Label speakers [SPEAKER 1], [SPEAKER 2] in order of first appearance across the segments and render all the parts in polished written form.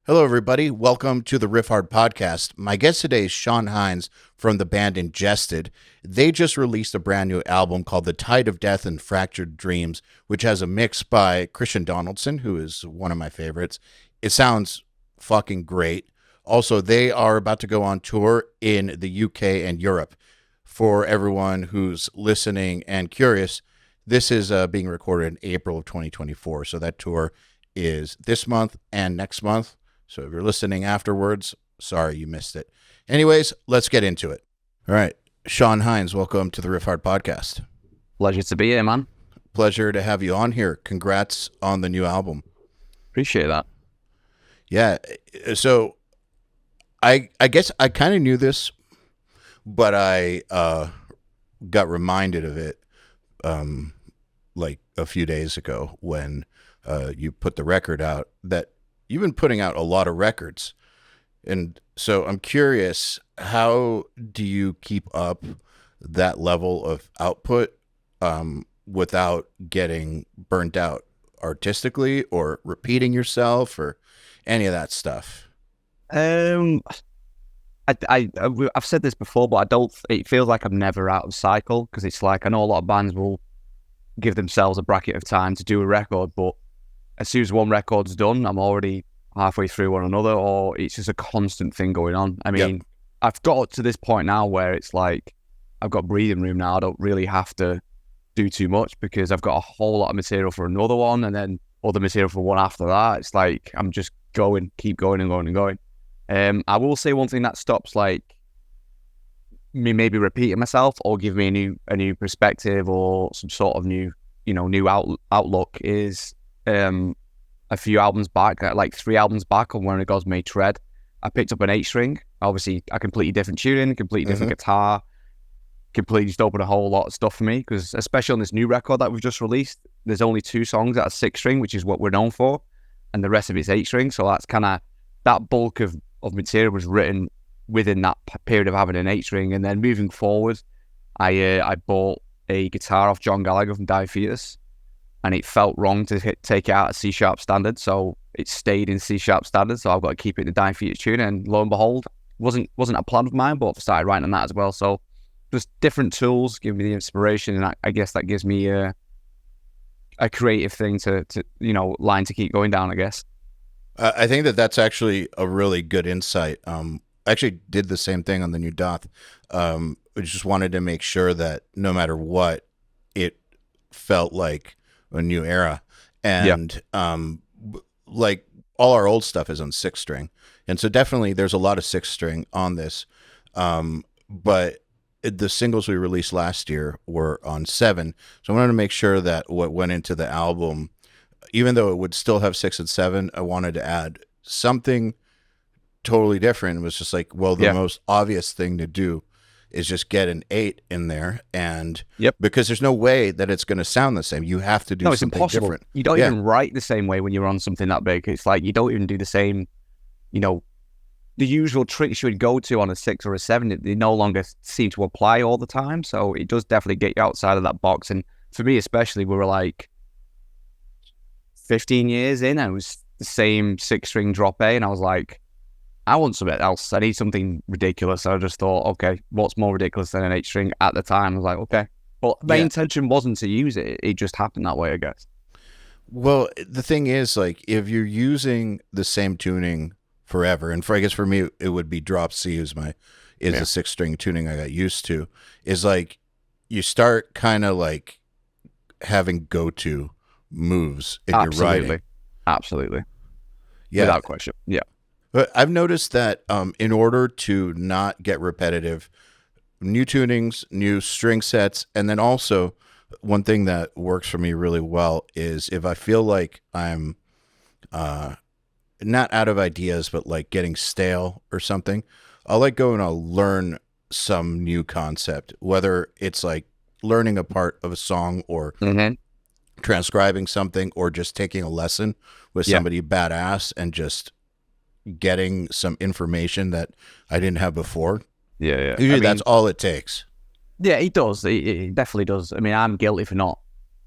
[SPEAKER 1] Hello, everybody. Welcome to the Riffhard podcast. My guest today is Hynes from the band Ingested. They just released a brand new album called The Tide of Death and Fractured Dreams, which has a mix by Donaldson, who is one of my favorites. It sounds fucking great. Also, they are about to go on tour in the UK and Europe. For everyone who's listening and curious, this is being recorded in April of 2024. So that tour is this month and next month. So if you're listening afterwards, sorry you missed it. Anyways, let's get into it. All right. Hynes, welcome to the Riffhard podcast.
[SPEAKER 2] Pleasure to be here, man.
[SPEAKER 1] Pleasure to have you on here. Congrats on the new album.
[SPEAKER 2] Appreciate that.
[SPEAKER 1] Yeah. So I guess I kind of knew this, but I got reminded of it like a few days ago when you put the record out that you've been putting out a lot of records. And so I'm curious, how do you keep up that level of output without getting burnt out artistically or repeating yourself or any of that stuff?
[SPEAKER 2] I've said this before, but it feels like I'm never out of cycle, because it's like, I know a lot of bands will give themselves a bracket of time to do a record, but as soon as one record's done, I'm already halfway through on another, or it's just a constant thing going on. I mean, yep. I've got to this point now where it's like, I've got breathing room now. I don't really have to do too much because I've got a whole lot of material for another one, and then other material for one after that. It's like, I'm just keep going and going and going. I will say one thing that stops like me maybe repeating myself or give me a new perspective or some sort of new outlook is a few albums back, like 3 albums back, on When a God's Made Tread, I picked up an 8-string. Obviously, a completely different tuning, completely different guitar, completely just opened a whole lot of stuff for me, because especially on this new record that we've just released, there's only 2 songs that are 6-string, which is what we're known for, and the rest of it's 8-string. So that's kind of, that bulk of material was written within that period of having an 8-string. And then moving forward, I bought a guitar off John Gallagher from Dire Fetus, and it felt wrong to take it out at C-sharp standard, so it stayed in C-sharp standard, so I've got to keep it in the Dire Fetus tune, and lo and behold, wasn't a plan of mine, but I started writing on that as well. So just different tools give me the inspiration, and I guess that gives me a creative thing to line to keep going down, I guess.
[SPEAKER 1] I think that's actually a really good insight. I actually did the same thing on the new Doth. I just wanted to make sure that no matter what, it felt like a new era. And like all our old stuff is on 6-string, and so definitely there's a lot of 6-string on this, but the singles we released last year were on 7, so I wanted to make sure that what went into the album, even though it would still have 6 and 7, I wanted to add something totally different. It was just like, well, the most obvious thing to do is just get an 8 in there, and because there's no way that it's going to sound the same. You have to do something
[SPEAKER 2] impossible.
[SPEAKER 1] Different.
[SPEAKER 2] You don't even write the same way when you're on something that big. It's like, you don't even do the same, the usual tricks you would go to on a 6 or a 7, they no longer seem to apply all the time. So it does definitely get you outside of that box. And for me especially, we were like 15 years in, and it was the same 6-string drop A, and I was like, I want something else. I need something ridiculous. So I just thought, okay, what's more ridiculous than an 8-string at the time? I was like, okay. But my intention wasn't to use it. It just happened that way, I guess.
[SPEAKER 1] Well, the thing is, like, if you're using the same tuning forever, and I guess for me, it would be drop C is the 6-string tuning I got used to, is like, you start kind of like having go-to moves in your writing.
[SPEAKER 2] Absolutely.
[SPEAKER 1] Yeah.
[SPEAKER 2] Without question. Yeah.
[SPEAKER 1] But I've noticed that in order to not get repetitive, new tunings, new string sets, and then also one thing that works for me really well is if I feel like I'm not out of ideas, but like getting stale or something, I'll like go and I'll learn some new concept, whether it's like learning a part of a song or transcribing something or just taking a lesson with somebody badass and just getting some information that I didn't have before. Usually that's all it takes.
[SPEAKER 2] Yeah, it does. It definitely does. I mean, I'm guilty for not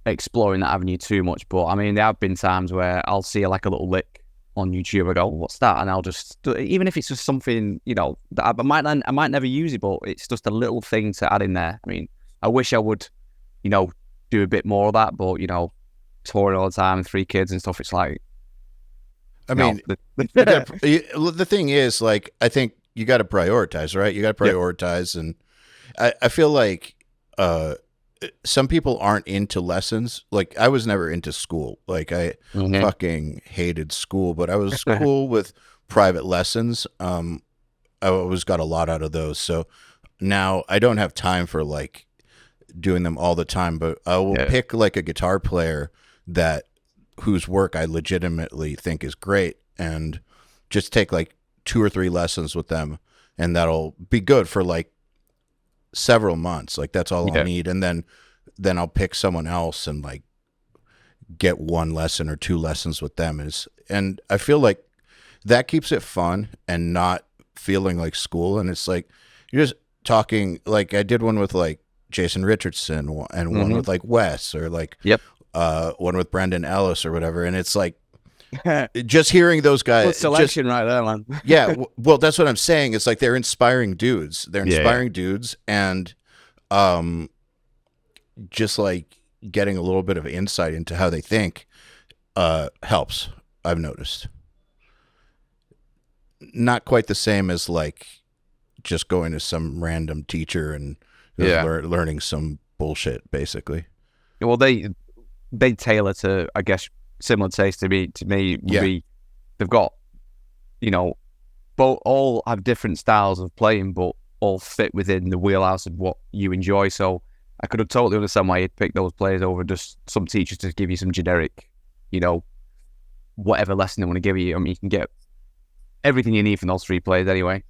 [SPEAKER 2] exploring that avenue too much, but I mean, there have been times where I'll see like a little lick on YouTube. I go, what's that? And I'll just, even if it's just something, you know, that I might never use it, but it's just a little thing to add in there. I mean, I wish I would, you know, do a bit more of that, but, you know, touring all the time, 3 kids and stuff, it's like,
[SPEAKER 1] I mean, the thing is, like, I think you got to prioritize, right? You got to prioritize. And I feel like some people aren't into lessons. Like, I was never into school. Like, I fucking hated school, but I was cool with private lessons. I always got a lot out of those. So now I don't have time for like doing them all the time, but I will pick like a guitar player whose work I legitimately think is great, and just take like 2 or 3 lessons with them, and that'll be good for like several months. Like, that's all I'll need. And then I'll pick someone else and like get 1 lesson or 2 lessons with them. And I feel like that keeps it fun and not feeling like school. And it's like, you're just talking, like I did one with like Jason Richardson and one with like Wes, or like one with Brendan Ellis or whatever. And it's like, just hearing those guys,
[SPEAKER 2] well, selection right there, man.
[SPEAKER 1] Yeah, well, that's what I'm saying. It's like they're inspiring dudes. They're inspiring dudes, and just like getting a little bit of insight into how they think helps. I've noticed. Not quite the same as like just going to some random teacher and learning some bullshit, basically.
[SPEAKER 2] Well, they tailor to, I guess, similar taste to me. They've got, you know, both all have different styles of playing, but all fit within the wheelhouse of what you enjoy. So I could have totally understand why you'd pick those players over just some teachers to give you some generic, you know, whatever lesson they want to give you. I mean, you can get everything you need from those 3 players anyway.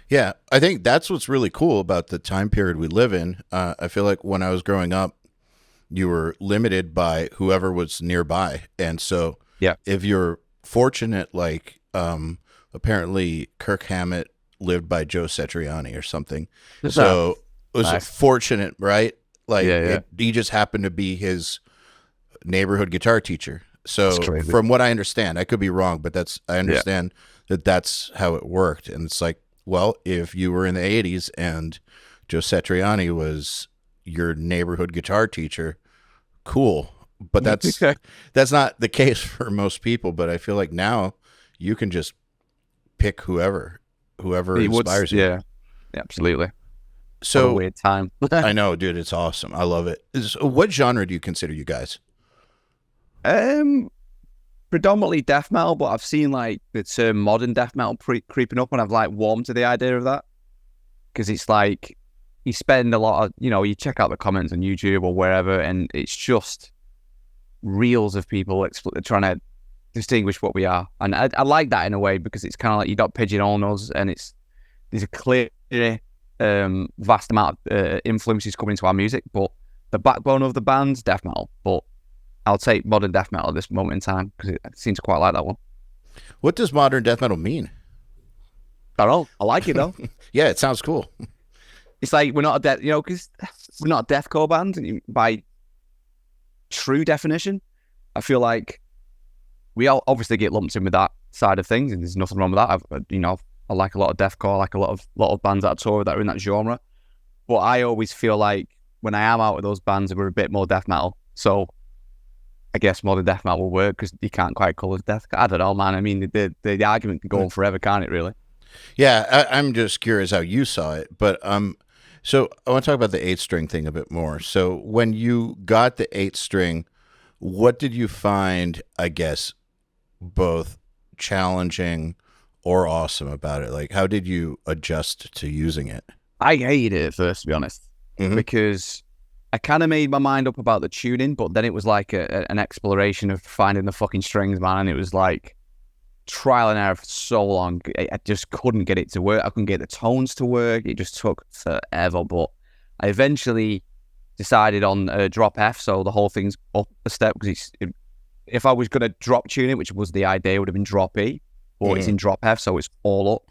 [SPEAKER 1] Yeah, I think that's what's really cool about the time period we live in. I feel like when I was growing up, you were limited by whoever was nearby. And so if you're fortunate, like apparently Kirk Hammett lived by Joe Satriani or something. So it was fortunate, right? Like he just happened to be his neighborhood guitar teacher. So from what I understand, I could be wrong, but I understand that's how it worked. And it's like, well, if you were in the 80s and Joe Satriani was your neighborhood guitar teacher, cool. But that's not the case for most people. But I feel like now you can just pick whoever inspires you.
[SPEAKER 2] Yeah, absolutely.
[SPEAKER 1] So
[SPEAKER 2] what a weird time.
[SPEAKER 1] I know, dude. It's awesome. I love it. What genre do you consider you guys?
[SPEAKER 2] Predominantly death metal, but I've seen like the term modern death metal creeping up, and I've like warmed to the idea of that, because it's like you spend a lot of, you know, you check out the comments on YouTube or wherever, and it's just reels of people trying to distinguish what we are, and I like that in a way, because it's kind of like you got pigeonholing us, and there's a clear vast amount of influences coming into our music, but the backbone of the band's death metal. But I'll take modern death metal at this moment in time, because it seems quite like that one.
[SPEAKER 1] What does modern death metal mean?
[SPEAKER 2] I don't know. I like it though.
[SPEAKER 1] Yeah, it sounds cool.
[SPEAKER 2] It's like we're not because we're not a deathcore band by true definition. I feel like we all obviously get lumped in with that side of things, and there's nothing wrong with that. I like a lot of deathcore. I like a lot of bands that tour that are in that genre. But I always feel like when I am out with those bands, we're a bit more death metal. So I guess modern death metal will work, because you can't quite call it death. I don't know, man. I mean, the argument can go on forever, can't it, really?
[SPEAKER 1] Yeah, I'm just curious how you saw it. But so I want to talk about the 8-string thing a bit more. So when you got the 8-string, what did you find, I guess, both challenging or awesome about it? Like, how did you adjust to using it?
[SPEAKER 2] I hated it at first, to be honest, because I kind of made my mind up about the tuning, but then it was like an exploration of finding the fucking strings, man. And it was like trial and error for so long. I just couldn't get it to work. I couldn't get the tones to work. It just took forever. But I eventually decided on drop F, so the whole thing's up a step. Because if I was going to drop tune it, which was the idea, it would have been drop E, but it's in drop F, so it's all up.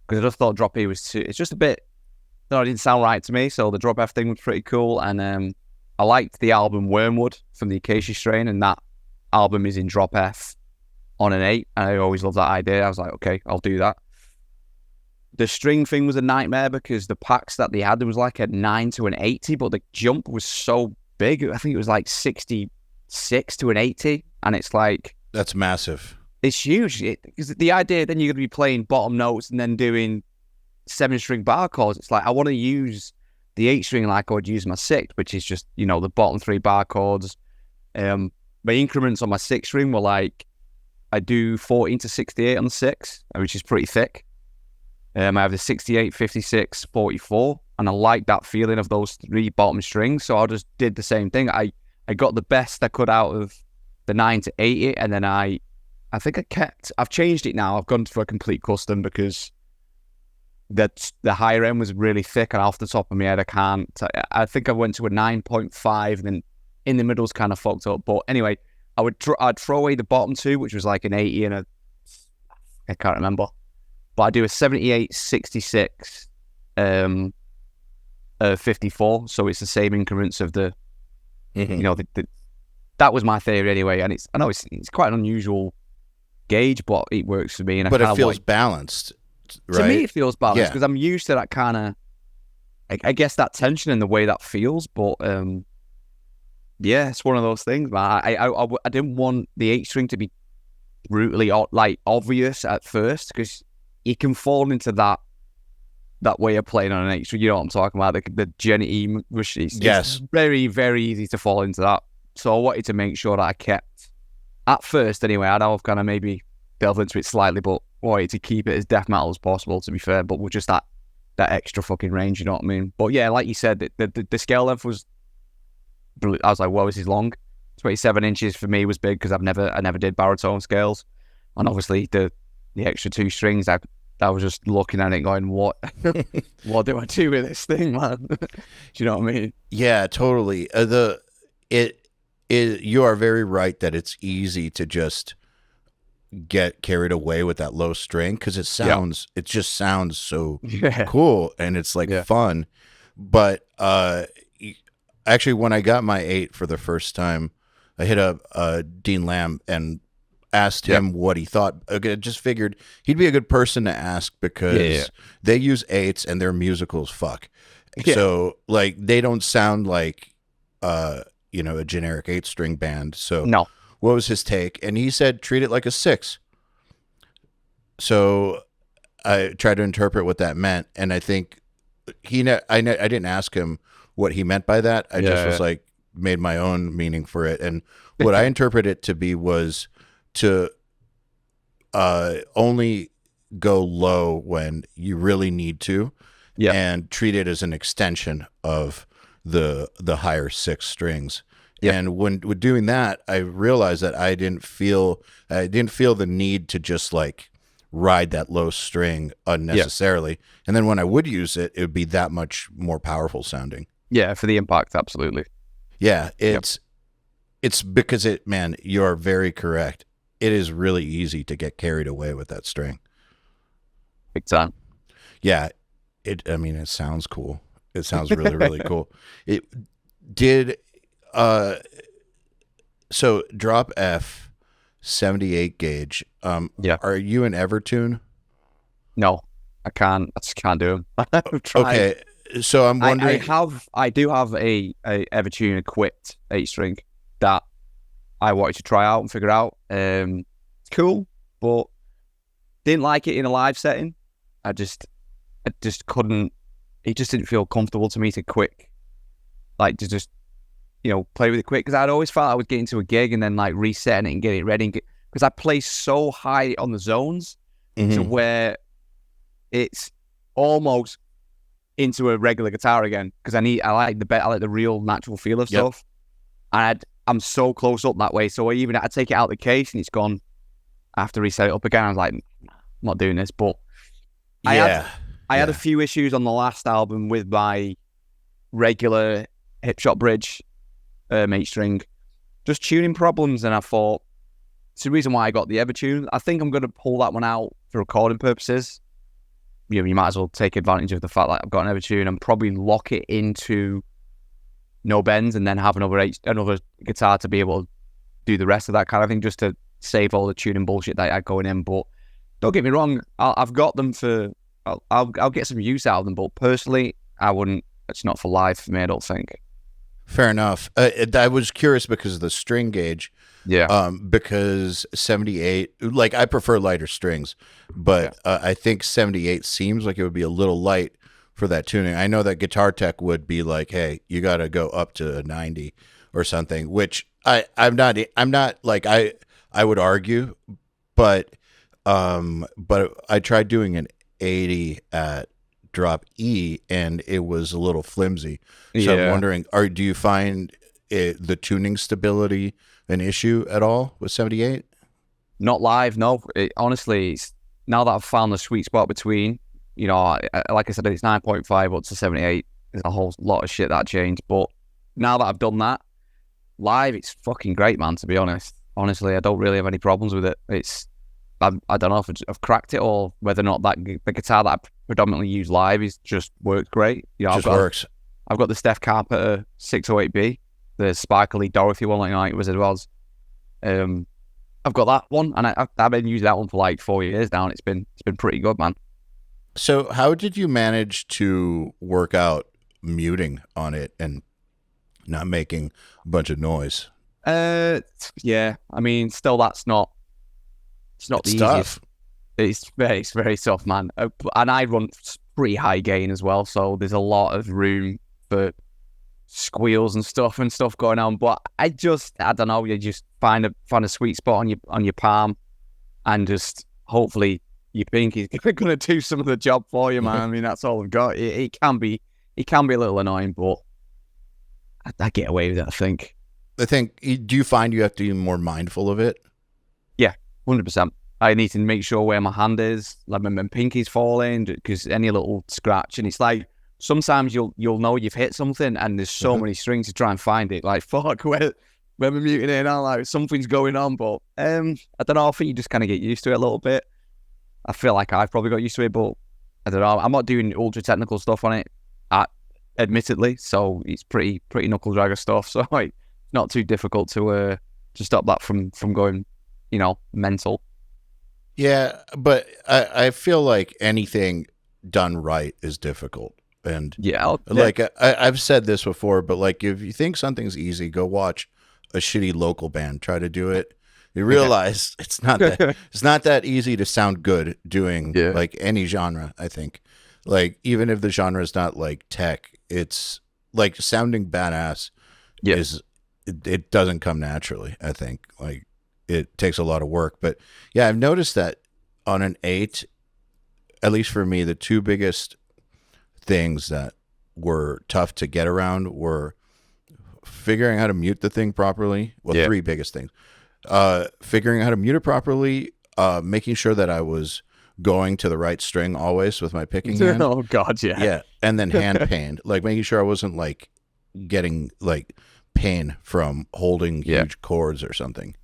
[SPEAKER 2] Because I just thought drop E was too. It's just a bit. No, it didn't sound right to me, so the drop F thing was pretty cool. And I liked the album Wormwood from the Acacia Strain, and that album is in drop F on an 8, and I always loved that idea. I was like, okay, I'll do that. The string thing was a nightmare because the packs that they had, there was like a 9 to an 80, but the jump was so big. I think it was like 66 to an 80, and it's like...
[SPEAKER 1] That's massive.
[SPEAKER 2] It's huge. Because the idea, then you're going to be playing bottom notes and then doing 7-string bar chords. It's like, I want to use the 8-string like I would use my 6th, which is just, you know, the bottom 3 bar chords. My increments on my 6th-string were like, I do 14 to 68 on the 6, which is pretty thick. I have the 68, 56, 44, and I like that feeling of those 3 bottom strings. So I just did the same thing. I got the best I could out of the 9 to 80, and then I think I've changed it now. I've gone for a complete custom because the higher end was really thick, and off the top of my head, I think I went to a 9.5, and then in the middle's kind of fucked up. But anyway, I'd throw away the bottom 2, which was like an 80 and I can't remember. But I do a 78, 66, 54. So it's the same increments of the, you know, that was my theory anyway. And I know it's quite an unusual gauge, but it works for me. And
[SPEAKER 1] but it feels balanced, right?
[SPEAKER 2] To me, it feels balanced because I'm used to that kind of, I guess, that tension and the way that feels. But yeah, it's one of those things, man. I didn't want the 8-string to be brutally like obvious at first because you can fall into that way of playing on an 8-string. You know what I'm talking about? The Jenny rush. It's very, very easy to fall into that. So I wanted to make sure that I kept, at first anyway, I know I've kind of maybe delved into it slightly, but wanted to keep it as death metal as possible, to be fair, but with just that extra fucking range, you know what I mean? But yeah, like you said, the scale length was, I was like, whoa, this is long. 27 inches for me was big because I never did baritone scales. And obviously the extra 2 strings, I was just looking at it going, what do I do with this thing, man? Do you know what I mean?
[SPEAKER 1] Yeah, totally. You are very right that it's easy to just get carried away with that low string because it just sounds so cool and it's like fun. But actually, when I got my 8 for the first time, I hit up Dean Lamb and asked him what he thought. I just figured he'd be a good person to ask because they use 8s and their musicals fuck. So like they don't sound like you know, a generic 8-string band. So
[SPEAKER 2] no.
[SPEAKER 1] What was his take? And he said treat it like a 6. So I tried to interpret what that meant, and I think I didn't ask him what he meant by that. I just was like made my own meaning for it, and what I interpreted it to be was to only go low when you really need to, and treat it as an extension of the higher 6 strings. And when doing that, I realized that I didn't feel the need to just like ride that low string unnecessarily. And then when I would use it, it would be that much more powerful sounding.
[SPEAKER 2] Yeah, for the impact, absolutely.
[SPEAKER 1] Yeah, it's because man, you're very correct. It is really easy to get carried away with that string.
[SPEAKER 2] Big time.
[SPEAKER 1] Yeah, it sounds cool. It sounds really, really cool. It did. So drop F, 78 gauge. Are you in Evertune?
[SPEAKER 2] No, I can't. I just can't do them.
[SPEAKER 1] Okay, so I'm wondering.
[SPEAKER 2] I do have a Evertune Equipped 8-string that I wanted to try out and figure out. It's cool, but didn't like it in a live setting. I just couldn't. It just didn't feel comfortable to me to just play with it quick, because I'd always felt I would get into a gig and then like resetting it and get it ready, because I play so high on the zones to where it's almost into a regular guitar again, because I like the real natural feel of stuff, and I'm so close up that way. So I take it out of the case and it's gone. I have to reset it up again. I was like, I'm not doing this. But I had a few issues on the last album with my regular hip shot bridge 8-string, just tuning problems, and I thought it's the reason why I got the Evertune. I think I'm going to pull that one out for recording purposes. You might as well take advantage of the fact that I've got an Evertune and probably lock it into no bends, and then have another guitar to be able to do the rest of that kind of thing, just to save all the tuning bullshit that I had going in. But don't get me wrong, I've got them for. I'll get some use out of them, but personally, I wouldn't. It's not for live for me, I don't think.
[SPEAKER 1] Fair enough. I was curious because of the string gauge.
[SPEAKER 2] Yeah.
[SPEAKER 1] Because 78, like I prefer lighter strings, but I think 78 seems like it would be a little light for that tuning. I know that guitar tech would be like, hey, you got to go up to a 90 or something, which I'm not like, I would argue, but I tried doing an 80 at drop E and it was a little flimsy. So I'm wondering, do you find the tuning stability an issue at all with 78?
[SPEAKER 2] Not live, no. Honestly, now that I've found the sweet spot between, you know, like I said, it's 9.5 up to 78. There's a whole lot of shit that changed. But now that I've done that, live, it's fucking great, man, to be honest. Honestly, I don't really have any problems with it. I don't know if I've cracked it or whether or not that the guitar that I predominantly use live is just works great. You know,
[SPEAKER 1] Works.
[SPEAKER 2] I've got the Steph Carpenter 608B, the sparkly Dorothy one, like Wizard was. I've got that one, and I've been using that one for like 4 years now, and it's been pretty good, man.
[SPEAKER 1] So how did you manage to work out muting on it and not making a bunch of noise?
[SPEAKER 2] Yeah, I mean, still it's not the
[SPEAKER 1] tough.
[SPEAKER 2] easiest. It's very tough, man. And I run pretty high gain as well, so there's a lot of room for squeals and stuff going on. But I don't know, you just find a sweet spot on your palm, and just hopefully your pinky's gonna do some of the job for you, man. I mean, that's all I've got. It can be a little annoying, but I get away with it, I think.
[SPEAKER 1] Do you find you have to be more mindful of it?
[SPEAKER 2] Yeah, 100%. I need to make sure where my hand is, like my pinky's falling, because any little scratch, and it's like sometimes you'll know you've hit something, and there's so many strings to try and find it. Like, fuck, where we're muting it now, like something's going on. But I don't know. I think you just kind of get used to it a little bit. I feel like I've probably got used to it, but I don't know. I'm not doing ultra technical stuff on it, admittedly. So it's pretty knuckle dragger stuff. So like, not too difficult to stop that from going, you know, mental.
[SPEAKER 1] Yeah, but I feel like anything done right is difficult. And like I've said this before, but like if you think something's easy, go watch a shitty local band try to do it. You realize it's not that easy to sound good doing like any genre. I think, like even if the genre is not like tech, it's like sounding badass. It doesn't come naturally. I think like it takes a lot of work. But yeah, I've noticed that on an 8, at least for me, the two biggest things that were tough to get around were figuring out how to mute the thing properly. Well, 3 biggest things. Figuring out how to mute it properly, making sure that I was going to the right string always with my picking hand.
[SPEAKER 2] Oh God, yeah.
[SPEAKER 1] Yeah. And then hand pain, like making sure I wasn't like getting like pain from holding huge chords or something.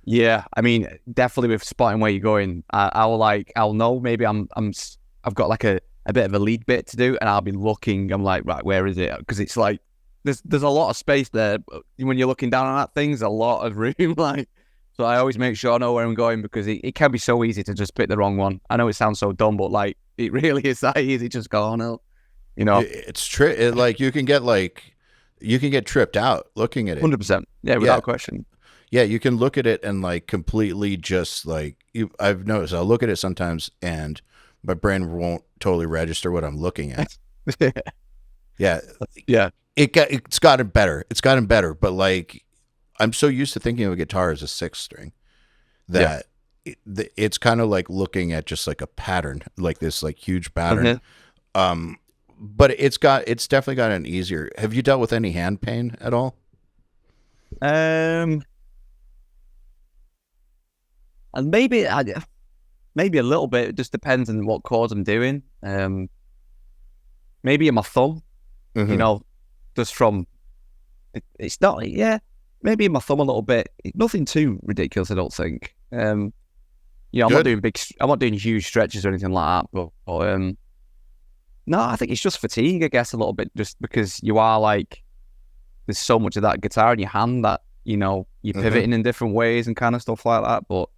[SPEAKER 2] Yeah, I mean, definitely with spotting where you're going, I'll know maybe I've got like a bit of a lead bit to do, and I'll be looking. I'm like, right, where is it? Because it's like there's a lot of space there. When you're looking down on that thing, there's a lot of room. Like, so I always make sure I know where I'm going, because it can be so easy to just pick the wrong one. I know it sounds so dumb, but like it really is that easy. Just go, oh no, you know.
[SPEAKER 1] It's like you can get tripped out looking at it.
[SPEAKER 2] 100%. Yeah, without question.
[SPEAKER 1] Yeah, you can look at it and like completely just like I've noticed. I'll look at it sometimes and my brain won't totally register what I'm looking at. Yeah. It's gotten better. But like I'm so used to thinking of a guitar as a 6 string that it's kind of like looking at just like a pattern, like this like huge pattern. But it's definitely gotten easier. Have you dealt with any hand pain at all?
[SPEAKER 2] And maybe a little bit. It just depends on what chords I'm doing. Maybe in my thumb, you know, just from it's not. Yeah, maybe in my thumb a little bit. Nothing too ridiculous, I don't think. You know, I'm not doing huge stretches or anything like that. But no, I think it's just fatigue, I guess, a little bit, just because you are like, there's so much of that guitar in your hand that you're pivoting in different ways and kind of stuff like that. But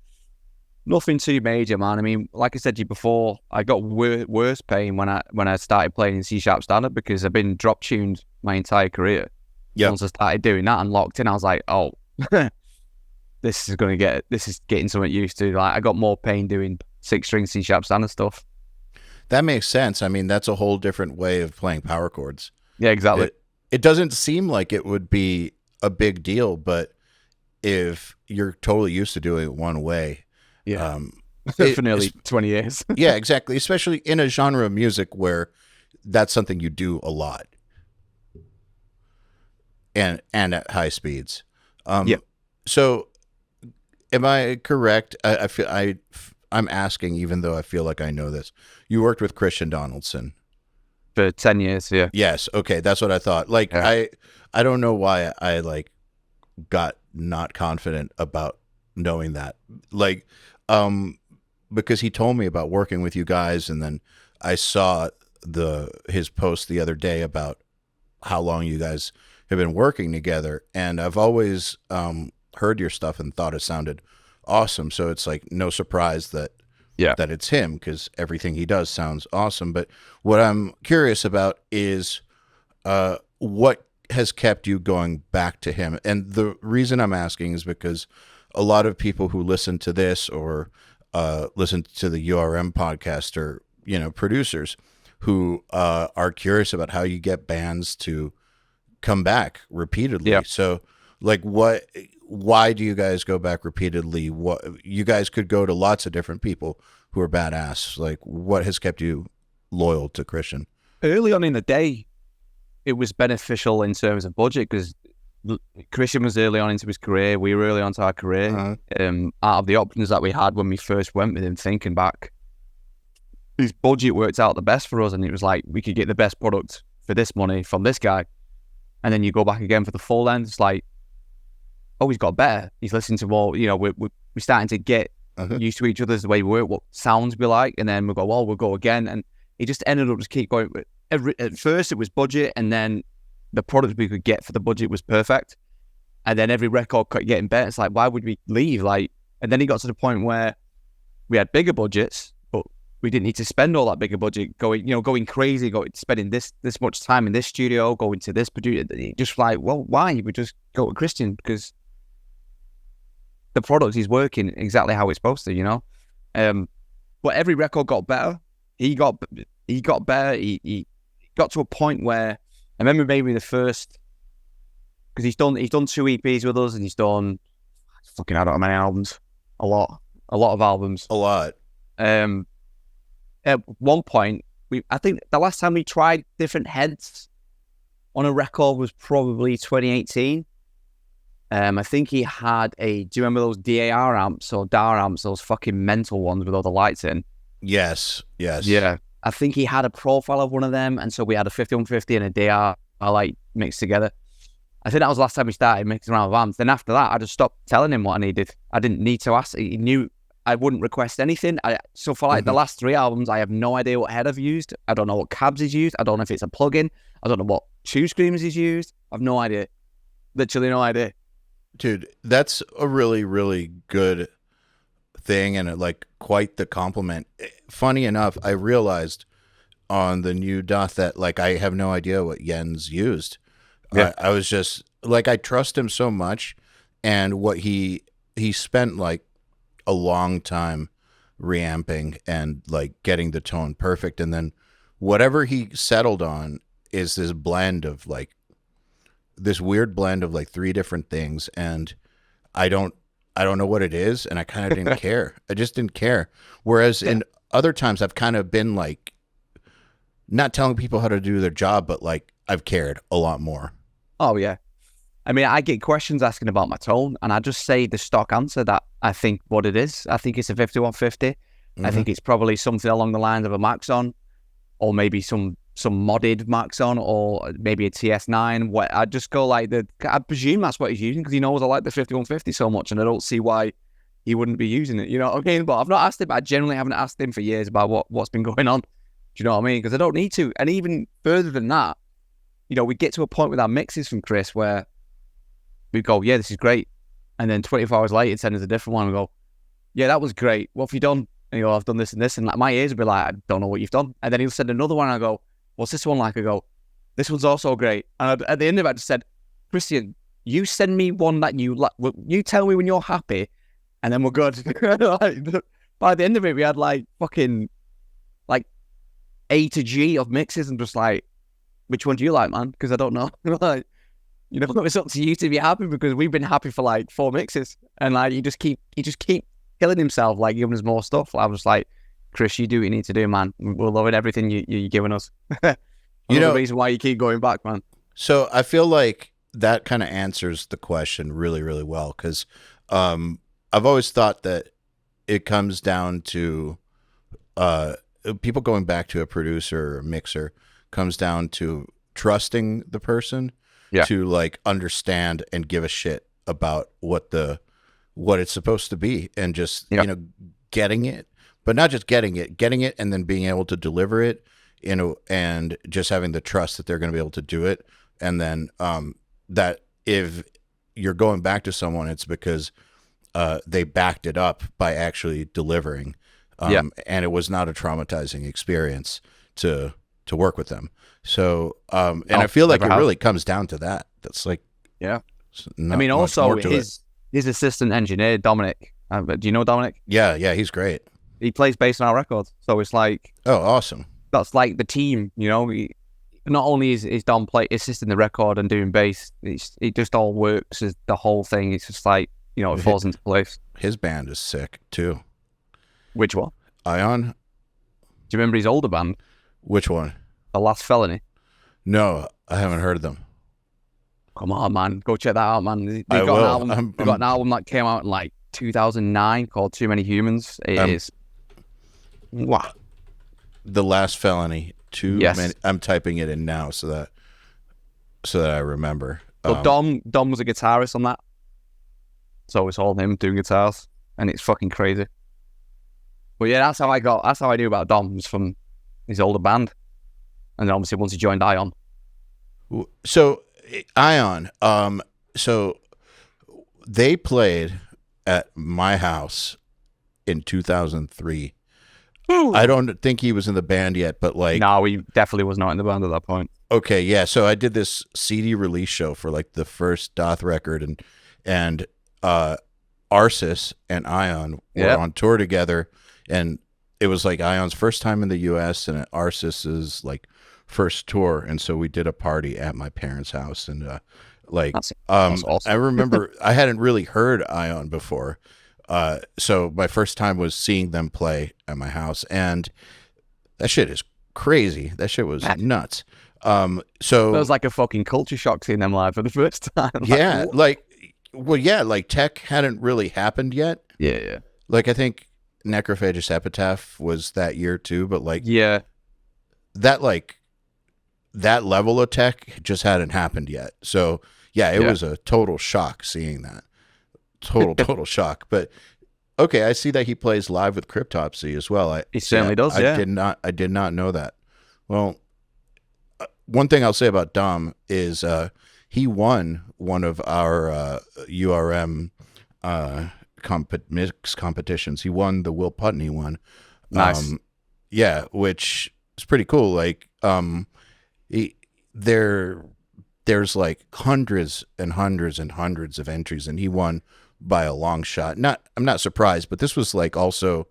[SPEAKER 2] nothing too major, man. I mean, like I said to you before, I got worse pain when I started playing in C# standard, because I've been drop tuned my entire career.
[SPEAKER 1] Yep.
[SPEAKER 2] Once I started doing that and locked in, I was like, oh, this is getting something used to. Like, I got more pain doing 6-string C# standard stuff.
[SPEAKER 1] That makes sense. I mean, that's a whole different way of playing power chords.
[SPEAKER 2] Yeah, exactly.
[SPEAKER 1] It doesn't seem like it would be a big deal, but if you're totally used to doing it one way,
[SPEAKER 2] for nearly 20 years.
[SPEAKER 1] Yeah, exactly. Especially in a genre of music where that's something you do a lot, and at high speeds. So, am I correct? I'm asking, even though I feel like I know this. You worked with Christian Donaldson
[SPEAKER 2] for 10 years. Yeah.
[SPEAKER 1] Yes. Okay, that's what I thought. Like, yeah. I don't know why I like got not confident about knowing that. Like, because he told me about working with you guys, and then I saw his post the other day about how long you guys have been working together, and I've always heard your stuff and thought it sounded awesome. So it's like no surprise that it's him, because everything he does sounds awesome. But what I'm curious about is what has kept you going back to him. And the reason I'm asking is because a lot of people who listen to this or listen to the URM podcast are, producers who are curious about how you get bands to come back repeatedly. Yeah. So like why do you guys go back repeatedly? What, you guys could go to lots of different people who are badass. Like, what has kept you loyal to Christian? Early
[SPEAKER 2] on in the day, it was beneficial in terms of budget, because Christian was early on into his career. We were early on to our career. Uh-huh. Out of the options that we had when we first went with him, thinking back, his budget worked out the best for us, and it was like we could get the best product for this money from this guy. And then you go back again for the full length. It's like, oh, he's got better. He's listening to more. We're starting to get used to each other, the way we work, what sounds we like, and then we'll go, well, we'll go again. And he just ended up just keep going. At first, it was budget, and then the product we could get for the budget was perfect. And then every record kept getting better. It's like, why would we leave? Like, and then he got to the point where we had bigger budgets, but we didn't need to spend all that bigger budget going crazy, spending this much time in this studio, going to this producer. Just like, well, why? We just go to Christian, because the product is working exactly how it's supposed to, But every record got better. He got better. He got to a point where I remember maybe the first, because he's done 2 EPs with us, and he's done I don't know how many albums. A lot of albums.
[SPEAKER 1] A lot.
[SPEAKER 2] At one point, I think the last time we tried different heads on a record was probably 2018. I think he had do you remember those DAR amps or DAR amps, those fucking mental ones with all the lights in?
[SPEAKER 1] Yes.
[SPEAKER 2] Yeah. I think he had a profile of one of them, and so we had a 5150 and a DAR mixed together. I think that was the last time we started mixing around with amps. Then after that, I just stopped telling him what I needed. I didn't need to ask. He knew I wouldn't request anything. So for the last 3 albums, I have no idea what head I've used. I don't know what cabs he's used. I don't know if it's a plugin. I don't know what tube screamers he's used. I've no idea. Literally no idea.
[SPEAKER 1] Dude, that's a really, really good thing, and quite the compliment. Funny enough, I realized on the new Doth that I have no idea what Jens used. Yeah. I was just I trust him so much, and what he spent a long time reamping and getting the tone perfect, and then whatever he settled on is this blend of this weird blend of 3 different things, and I don't know what it is, and I kind of didn't care. I just didn't care. Whereas in other times I've kind of been not telling people how to do their job, but I've cared a lot more.
[SPEAKER 2] Oh yeah. I mean, I get questions asking about my tone, and I just say the stock answer that I think what it is. I think it's a 5150. Mm-hmm. I think it's probably something along the lines of a Maxon, or maybe some modded Maxon, or maybe a TS9. What I just go I presume that's what he's using, because he knows I like the 5150 so much, and I don't see why he wouldn't be using it. You know what I mean? But I've not asked him. I generally haven't asked him for years about what's been going on. Do you know what I mean? Because I don't need to. And even further than that, we get to a point with our mixes from Chris where we'd go, yeah, this is great. And then 24 hours later, he'd send us a different one and go, yeah, that was great. What have you done? And you go, I've done this and this. And like my ears would be like, I don't know what you've done. And then he'll send another one and I go, what's this one like? I go, this one's also great. And at the end of it, I just said, Christian, you send me one that you like. You tell me when you're happy, and then we're good. Like, by the end of it, we had like fucking like A to G of mixes, and just like, which one do you like, man? Because I don't know. Like, you know, it's up to you to be happy because we've been happy for like 4 mixes, and like he just keep killing himself, like giving us more stuff. I was like, Chris, you do what you need to do, man. We're loving everything you're giving us. You know the reason why you keep going back, man.
[SPEAKER 1] So I feel like that kind of answers the question really, really well, because I've always thought that it comes down to people going back to a producer or a mixer comes down to trusting the person to like understand and give a shit about what it's supposed to be, and just you know, getting it, but not just getting it and then being able to deliver it, you know, and just having the trust that they're going to be able to do it. And then that if you're going back to someone, it's because they backed it up by actually delivering. And it was not a traumatizing experience to work with them. So, and I feel like it really comes down to that. That's like,
[SPEAKER 2] I mean, also his assistant engineer, Dominic. Do you know Dominic?
[SPEAKER 1] Yeah, he's great.
[SPEAKER 2] He plays bass on our records. So it's like,
[SPEAKER 1] oh, awesome.
[SPEAKER 2] That's like the team, you know. Not only is Dom assisting the record and doing bass, it just all works as the whole thing. It's just like, you know, it falls into place.
[SPEAKER 1] His band is sick too.
[SPEAKER 2] Which one?
[SPEAKER 1] Ion.
[SPEAKER 2] Do you remember his older band?
[SPEAKER 1] Which one?
[SPEAKER 2] The Last Felony.
[SPEAKER 1] No, I haven't heard of them.
[SPEAKER 2] Come on, man, go check that out, man. They've got an album that came out in like 2009 called Too Many Humans. It is. Wow.
[SPEAKER 1] The Last Felony. Many. I'm typing it in now so that I remember.
[SPEAKER 2] So Dom was a guitarist on that. So it's all him doing guitars, and it's fucking crazy. But yeah, that's how I knew about Dom, was from his older band, and then obviously once he joined Ion.
[SPEAKER 1] So Ion, so they played at my house in 2003. I don't think he was in the band yet, but like...
[SPEAKER 2] No, he definitely was not in the band at that point.
[SPEAKER 1] Okay, yeah, so I did this CD release show for like the first Doth record, and Arsis and Ion were on tour together, and it was like Ion's first time in the U.S. and Arsis's like first tour, and so we did a party at my parents' house, and that's awesome. I remember I hadn't really heard Ion before. So my first time was seeing them play at my house, and that shit is crazy. That shit was nuts. So
[SPEAKER 2] it was like a fucking culture shock seeing them live for the first time.
[SPEAKER 1] Like tech hadn't really happened yet.
[SPEAKER 2] Yeah.
[SPEAKER 1] Like I think Necrophagous Epitaph was that year too, but like that level of tech just hadn't happened yet. So it was a total shock seeing that. Total shock. But okay, I see that he plays live with Cryptopsy as well.
[SPEAKER 2] He certainly does.
[SPEAKER 1] I did not know that. Well, one thing I'll say about Dom is he won one of our URM mix competitions. He won the Will Putney one.
[SPEAKER 2] Nice.
[SPEAKER 1] Which is pretty cool. Like there's like hundreds and hundreds and hundreds of entries, and he won by a long shot. I'm not surprised, but this was like also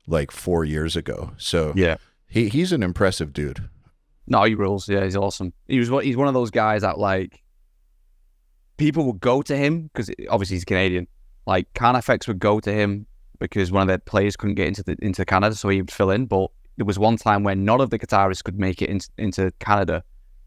[SPEAKER 1] like 4 years ago. So he's an impressive dude.
[SPEAKER 2] No, he rules. Yeah, he's awesome. He's one of those guys that like people would go to him because obviously he's Canadian. Like Carnifex would go to him because one of their players couldn't get into Canada, so he would fill in. But there was one time when none of the guitarists could make it into Canada,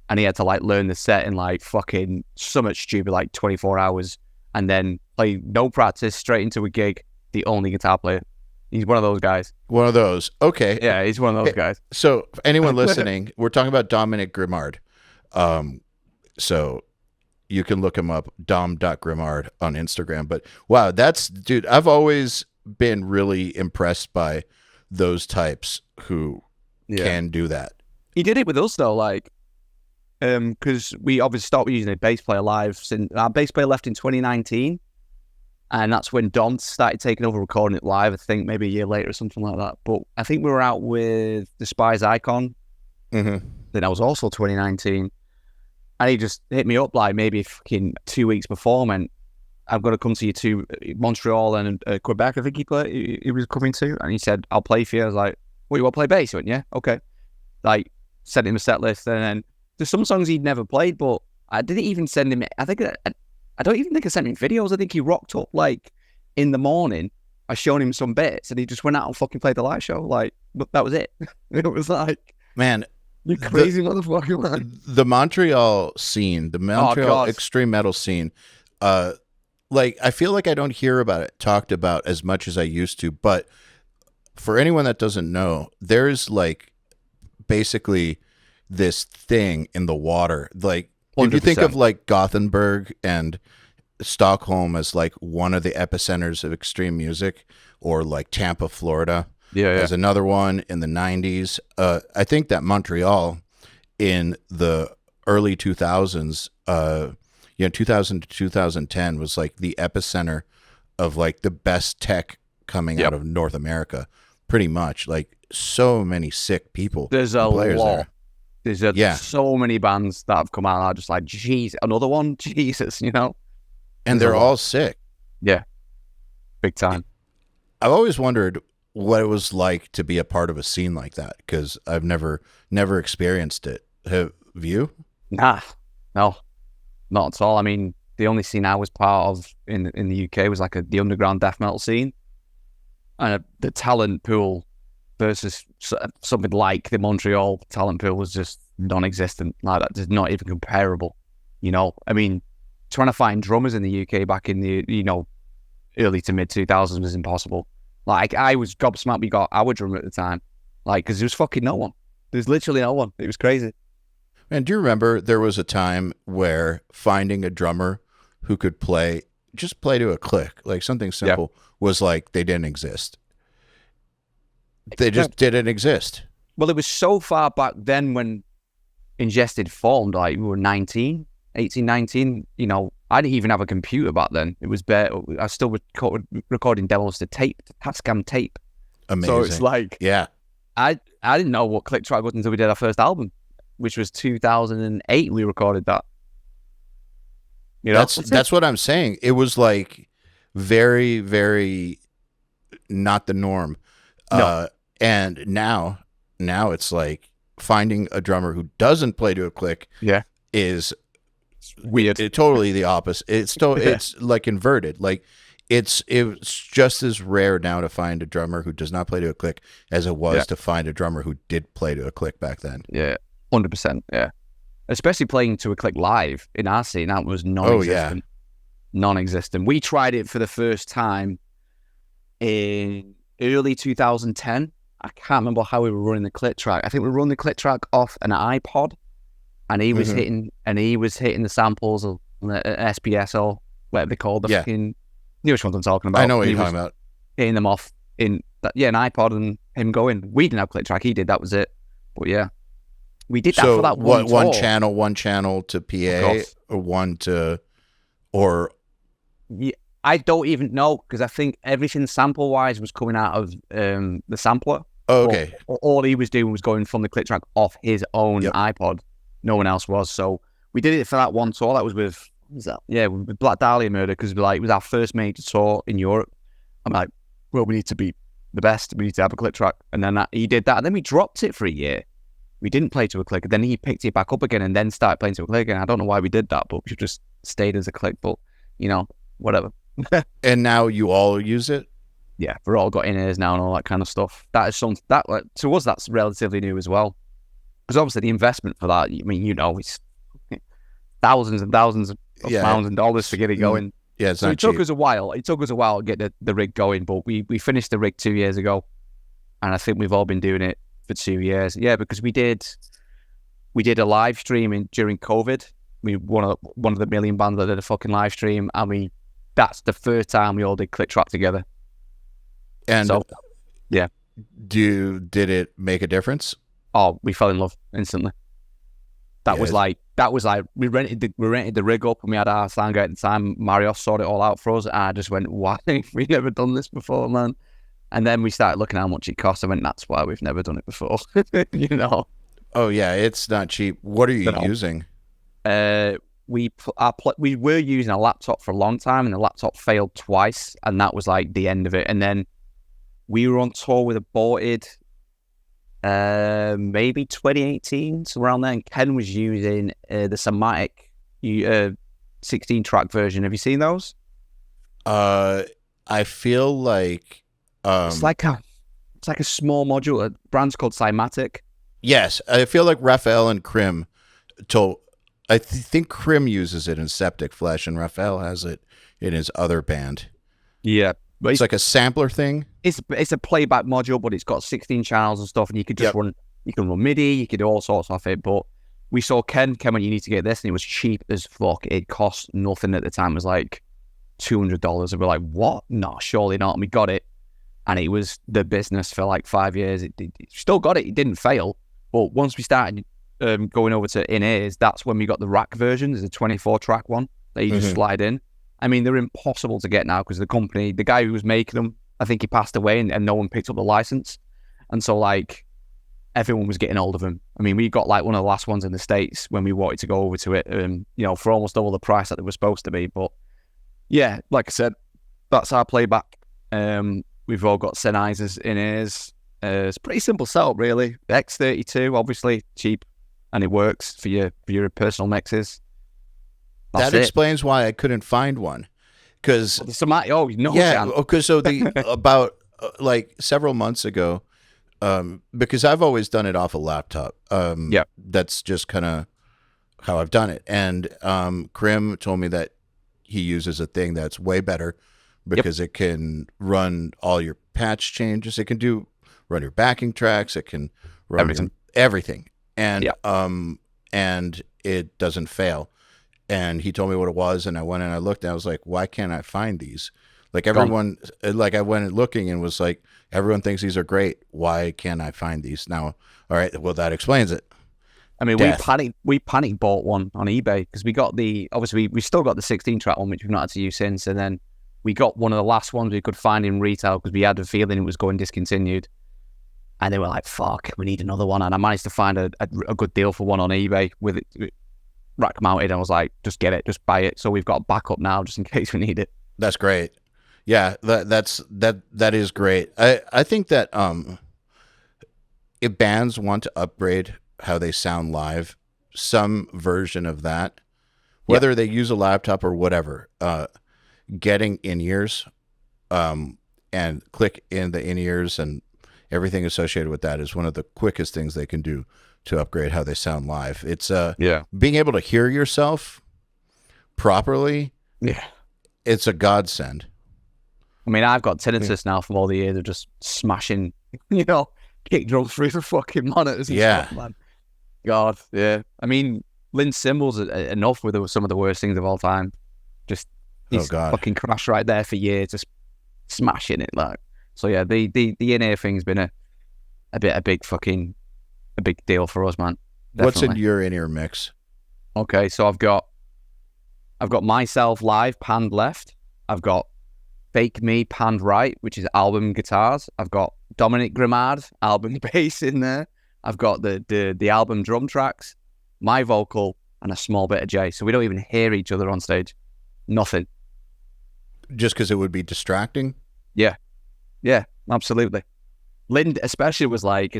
[SPEAKER 2] and he had to like learn the set in like fucking so much stupid like 24 hours, and then play no practice straight into a gig. The only guitar player. He's one of those guys.
[SPEAKER 1] One of those. Okay.
[SPEAKER 2] Yeah, he's one of those guys.
[SPEAKER 1] So for anyone listening, we're talking about Dominic Grimard. So you can look him up, dom.grimard on Instagram. But wow, dude, I've always been really impressed by those types who can do that.
[SPEAKER 2] He did it with us though. Like because we obviously stopped using a bass player live since our bass player left in 2019, and that's when Don started taking over recording it live. I think maybe a year later or something like that. But I think we were out with Despise Icon.
[SPEAKER 1] Mm-hmm.
[SPEAKER 2] Then that was also 2019, and he just hit me up like maybe fucking 2 weeks before, man. I'm going to come to you to Montreal and Quebec. I think he was coming to, and he said, "I'll play for you." I was like, "Well, you want to play bass?" He went, "Yeah, okay." Like, sent him a set list, and then there's some songs he'd never played, but I didn't even send him. I don't even think I sent him videos. I think he rocked up like in the morning. I showed him some bits, and he just went out and fucking played the live show. Like, but that was it. It was like,
[SPEAKER 1] man,
[SPEAKER 2] you crazy motherfucker, man.
[SPEAKER 1] The Montreal scene, the Montreal extreme metal scene, like, I feel like I don't hear about it talked about as much as I used to. But for anyone that doesn't know, there's like basically this thing in the water. Like, 100%. If you think of like Gothenburg and Stockholm as like one of the epicenters of extreme music, or like Tampa, Florida, as another one in the 90s. I think that Montreal in the early 2000s, 2000 to 2010 was like the epicenter of like the best tech coming out of North America, pretty much. Like, so many sick people.
[SPEAKER 2] There's a lot. There's so many bands that have come out and are just like, geez, another one? Jesus, you know?
[SPEAKER 1] And they're all sick.
[SPEAKER 2] Yeah. Big time.
[SPEAKER 1] I've always wondered what it was like to be a part of a scene like that, because I've never experienced it. Have you?
[SPEAKER 2] Nah. No. Not at all. I mean, the only scene I was part of in the UK was like the underground death metal scene. And the talent pool versus something like the Montreal talent pool was just non-existent. Like, that is not even comparable. You know, I mean, trying to find drummers in the UK back in the, early to mid 2000s was impossible. Like, I was gobsmacked we got our drummer at the time. Like, because there was fucking no one. There's literally no one. It was crazy.
[SPEAKER 1] Man, do you remember there was a time where finding a drummer who could just play to a click, like something simple, was like they didn't exist. They just didn't exist.
[SPEAKER 2] Well, it was so far back then when Ingested formed, like we were 18, 19, I didn't even have a computer back then. It was bare. I was still recording demos to Tascam tape.
[SPEAKER 1] Amazing.
[SPEAKER 2] So it's like, I didn't know what click track was until we did our first album, which was 2008. We recorded that.
[SPEAKER 1] That's what I'm saying. It was like very, very not the norm.
[SPEAKER 2] No.
[SPEAKER 1] And now it's like finding a drummer who doesn't play to a click is
[SPEAKER 2] weird.
[SPEAKER 1] Totally the opposite. It's like inverted. Like, it's just as rare now to find a drummer who does not play to a click as it was to find a drummer who did play to a click back then.
[SPEAKER 2] Yeah, 100%. Yeah, especially playing to a click live in our scene, that was non-existent. Non-existent. We tried it for the first time in early 2010. I can't remember how we were running the click track. I think we were running the click track off an iPod, and he was hitting the samples of the SPS or whatever they call the fucking. You know which ones I'm talking about.
[SPEAKER 1] I know what you're talking about.
[SPEAKER 2] Hitting them off in an iPod and him going. We didn't have click track. He did. That was it. But yeah, we did that for that one tour.
[SPEAKER 1] one channel to PA, or one to, or.
[SPEAKER 2] Yeah, I don't even know, because I think everything sample wise was coming out of the sampler.
[SPEAKER 1] Oh, okay.
[SPEAKER 2] All he was doing was going from the click track off his own iPod. No one else was. So we did it for that one tour. That was with. With Black Dahlia Murder, because it was our first major tour in Europe. I'm like, well, we need to be the best. We need to have a click track. And then he did that. And then we dropped it for a year. We didn't play to a click. And then he picked it back up again and then started playing to a click again. I don't know why we did that, but we just stayed as a click. But, whatever.
[SPEAKER 1] And now you all use it?
[SPEAKER 2] Yeah, we're all got in-ears now and all that kind of stuff. That is something that, to us, that's relatively new as well. Because obviously the investment for that, it's thousands and thousands of pounds and dollars to get it going.
[SPEAKER 1] Yeah,
[SPEAKER 2] so it took us a while. It took us a while to get the rig going, but we finished the rig 2 years ago, and I think we've all been doing it for 2 years. Yeah, because we did a live stream during COVID. We one of the million bands that did a fucking live stream, and that's the first time we all did click track together.
[SPEAKER 1] And
[SPEAKER 2] so, yeah, did
[SPEAKER 1] it make a difference?
[SPEAKER 2] Oh, we fell in love instantly. That that was like we rented the rig up, and we had our sound guy at the time. Mario sorted it all out for us, and I just went, "Why have we never done this before, man?" And then we started looking at how much it cost. I went, "That's why we've never done it before." You know.
[SPEAKER 1] Oh yeah, it's not cheap. What are you using?
[SPEAKER 2] We were using a laptop for a long time, and the laptop failed twice, and that was like the end of it. And then we were on tour with Aborted, maybe 2018, so around then. Ken was using the Somatic 16-track version. Have you seen those?
[SPEAKER 1] I feel like
[SPEAKER 2] it's like a small module. A brand's called Cymatic.
[SPEAKER 1] Yes, I feel like Raphael and Krim told. I think Krim uses it in Septic Flesh, and Raphael has it in his other band.
[SPEAKER 2] Yeah,
[SPEAKER 1] but it's like a sampler thing.
[SPEAKER 2] It's a playback module, but it's got 16 channels and stuff, and you could just run. You can run MIDI, you could do all sorts off it. But we saw Ken went, "You need to get this," and it was cheap as fuck. It cost nothing at the time. It was like $200, and we're like, "What? No, surely not." And we got it, and it was the business for like 5 years. It still got it. It didn't fail. But once we started going over to in-ears, that's when we got the rack version. There's a 24-track one that you just slide in. I mean, they're impossible to get now because the guy who was making them, I think he passed away, and no one picked up the license. And so, like, everyone was getting hold of them. I mean, we got, like, one of the last ones in the States when we wanted to go over to it, for almost double the price that they were supposed to be. But, yeah, like I said, that's our playback. We've all got Sennheisers in-ears. It's a pretty simple setup, really. The X32, obviously, cheap, and it works for your personal mixes.
[SPEAKER 1] That explains why I couldn't find one. Because about like several months ago, because I've always done it off a laptop. That's just kind of how I've done it. And Krim told me that he uses a thing that's way better because it can run all your patch changes. It can run your backing tracks. It can run everything. And and it doesn't fail. And he told me what it was, and I went and I looked, and I was like, why can't I find these? Like everyone, like I went looking and was like, everyone thinks these are great. Why can't I find these? Now, all right, well, that explains it.
[SPEAKER 2] I mean, we panic bought one on eBay because we got we still got the 16-track one, which we've not had to use since, and then we got one of the last ones we could find in retail because we had a feeling it was going discontinued. And they were like, fuck, we need another one. And I managed to find a good deal for one on eBay with it rack mounted. And I was like, just get it, just buy it. So we've got a backup now just in case we need it.
[SPEAKER 1] That's great. Yeah, that is great. I think that if bands want to upgrade how they sound live, some version of that, whether they use a laptop or whatever, getting in-ears and click in the in-ears and everything associated with that is one of the quickest things they can do to upgrade how they sound live. It's being able to hear yourself properly. Yeah, it's a godsend.
[SPEAKER 2] I mean, I've got tinnitus now from all the years of just smashing, kick drum through the fucking monitors and stuff, man. God, yeah. I mean, Lynn's cymbals are enough with some of the worst things of all time. Just fucking crash right there for years, just smashing it like. So yeah, the in-ear thing's been a big deal for us, man. Definitely.
[SPEAKER 1] What's in your in-ear mix?
[SPEAKER 2] Okay, so I've got myself live panned left. I've got Fake Me panned right, which is album guitars. I've got Dominic Grimard album bass in there. I've got the album drum tracks, my vocal, and a small bit of Jay. So we don't even hear each other on stage. Nothing.
[SPEAKER 1] Just because it would be distracting?
[SPEAKER 2] Yeah, absolutely. Lynn especially was like,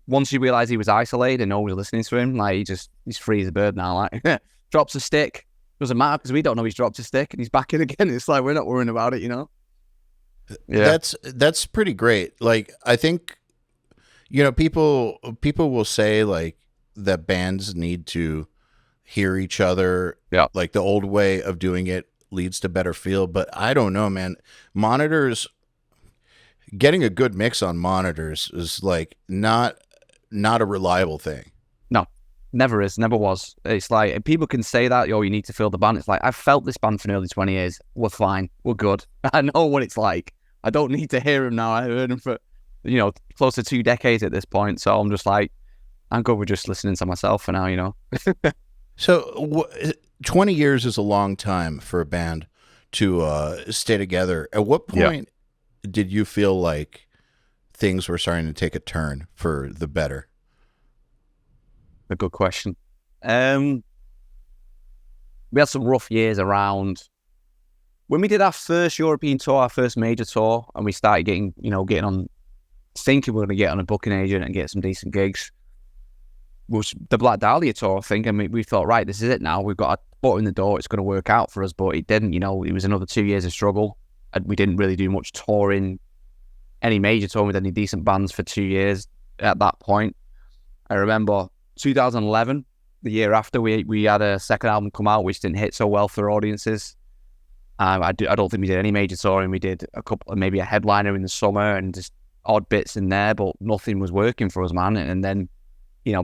[SPEAKER 2] once you realise he was isolated and no one was listening to him, like he's free as a bird now. Like drops a stick, doesn't matter because we don't know he's dropped a stick and he's back in again. It's like we're not worrying about it, Yeah,
[SPEAKER 1] that's pretty great. Like I think, people will say like that bands need to hear each other.
[SPEAKER 2] Yeah,
[SPEAKER 1] like the old way of doing it leads to better feel, but I don't know, man. Monitors. Getting a good mix on monitors is like not a reliable thing.
[SPEAKER 2] No, never is, never was. It's like people can say that, you need to feel the band. It's like I've felt this band for nearly 20 years. We're fine. We're good. I know what it's like. I don't need to hear him now. I heard him for close to 2 decades at this point. So I'm just like, I'm good with just listening to myself for now.
[SPEAKER 1] So 20 years is a long time for a band to stay together. At what
[SPEAKER 2] Yeah,
[SPEAKER 1] point did you feel like things were starting to take a turn for the better?
[SPEAKER 2] a good question. Um, we had some rough years around when we did our first European tour, our first major tour, and we started getting on, thinking we are going to get on a booking agent and get some decent gigs. Was the Black Dahlia tour, I think, and we thought, right, this is it now. We've got a foot in the door. It's going to work out for us, but it didn't. It was another 2 years of struggle, and we didn't really do much touring, any major touring with any decent bands for 2 years at that point. I remember 2011, the year after, we had a second album come out, which didn't hit so well for audiences. I don't think we did any major touring. We did a couple, maybe a headliner in the summer and just odd bits in there, but nothing was working for us, man. And then,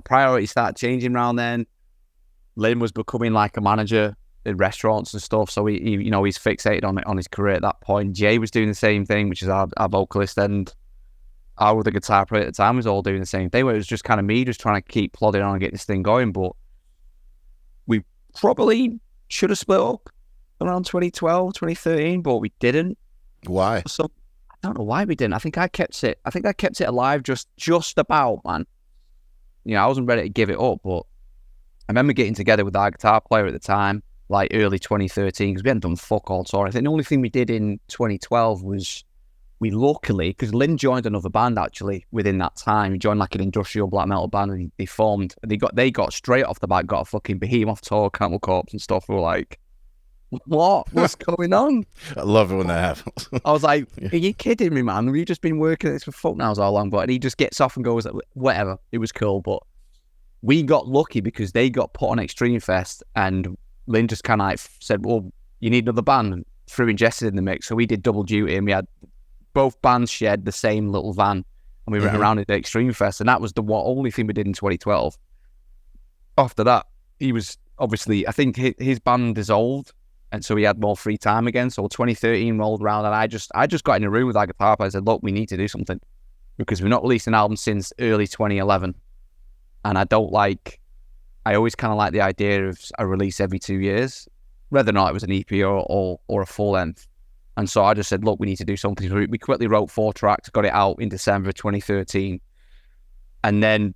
[SPEAKER 2] priorities started changing around then. Lynn was becoming like a manager in restaurants and stuff, so he's fixated on his career at that point. Jay was doing the same thing, which is our vocalist, and our other guitar player at the time was all doing the same thing, where it was just kind of me just trying to keep plodding on and get this thing going. But we probably should have split up around 2012, 2013, but we didn't.
[SPEAKER 1] Why?
[SPEAKER 2] So I don't know why we didn't. I think I kept it alive just about, man. I wasn't ready to give it up, but I remember getting together with our guitar player at the time, like early 2013, because we hadn't done fuck all tour. I think the only thing we did in 2012 was we luckily, because Lynn joined another band actually within that time. He joined like an industrial black metal band, and they formed. And they got straight off the bat, got a fucking Behemoth tour, Camel Corpse and stuff. We were like, what's going on?
[SPEAKER 1] I love it when that happens.
[SPEAKER 2] I was like, are you kidding me, man? We've just been working at this for fuck knows how long. But and he just gets off and goes, whatever. It was cool. But we got lucky because they got put on Extreme Fest, and Lynn just kind of like said, well, you need another band, and threw Ingested in the mix. So we did double duty, and we had both bands shared the same little van, and we went around at the Extreme Fest, and that was the only thing we did in 2012. After that, he was obviously, I think his band dissolved, and so he had more free time again. So 2013 rolled around, and I just got in a room with our guitar player. I said, look, we need to do something, because we've not released an album since early 2011. And I always kind of like the idea of a release every 2 years, whether or not it was an EP or a full length. And so I just said, look, we need to do something. So we quickly wrote 4 tracks, got it out in December 2013. And then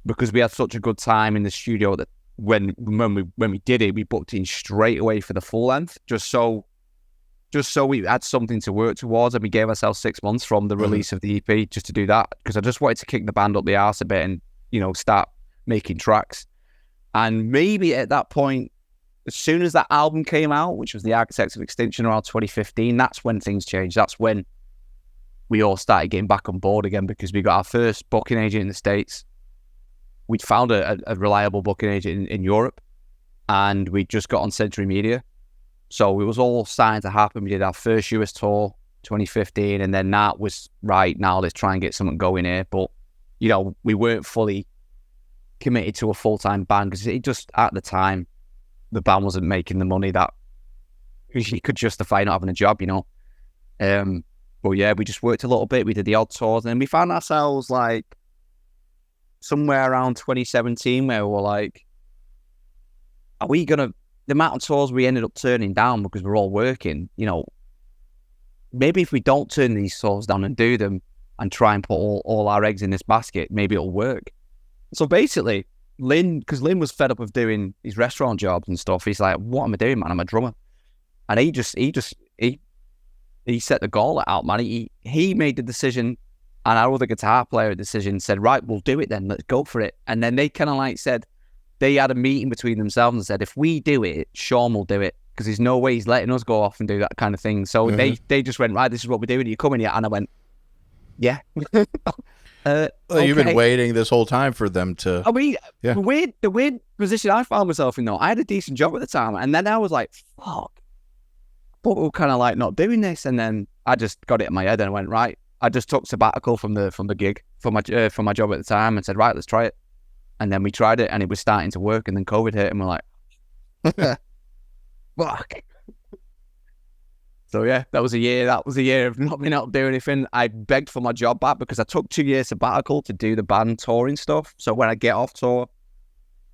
[SPEAKER 2] because we had such a good time in the studio that when we did it, we booked in straight away for the full length, just so we had something to work towards. And we gave ourselves 6 months from the release of the EP just to do that, because I just wanted to kick the band up the arse a bit and, start making tracks. And maybe at that point, as soon as that album came out, which was The Architects of Extinction around 2015, that's when things changed. That's when we all started getting back on board again, because we got our first booking agent in the States. We'd found a reliable booking agent in Europe, and we just got on Century Media. So it was all starting to happen. We did our first US tour, 2015, and then that was, right, now let's try and get something going here. But, we weren't fully committed to a full-time band, because it just, at the time, the band wasn't making the money that you could justify not having a job, But yeah, we just worked a little bit. We did the odd tours, and then we found ourselves like somewhere around 2017 where we were like, are we going to, the amount of tours we ended up turning down because we're all working, maybe if we don't turn these tours down and do them and try and put all our eggs in this basket, maybe it'll work. So basically, because Lynn was fed up of doing his restaurant jobs and stuff, he's like, what am I doing, man? I'm a drummer. And he set the gauntlet out, man. He made the decision, and our other guitar player decision said, right, we'll do it then. Let's go for it. And then they kind of like said, they had a meeting between themselves and said, if we do it, Sean will do it, because there's no way he's letting us go off and do that kind of thing. So they just went, right, this is what we're doing. Are you coming yet? And I went, yeah.
[SPEAKER 1] Well, you've been waiting this whole time for them to.
[SPEAKER 2] I mean, yeah. The weird position I found myself in, though, I had a decent job at the time, and then I was like, fuck, but we were kind of like not doing this. And then I just got it in my head and I went, right, I just took sabbatical from the gig for my job at the time and said, right, let's try it. And then we tried it, and it was starting to work, and then COVID hit, and we're like, fuck. So yeah, that was a year of not being able to do anything. I begged for my job back because I took 2 years sabbatical to do the band touring stuff. So when I get off tour,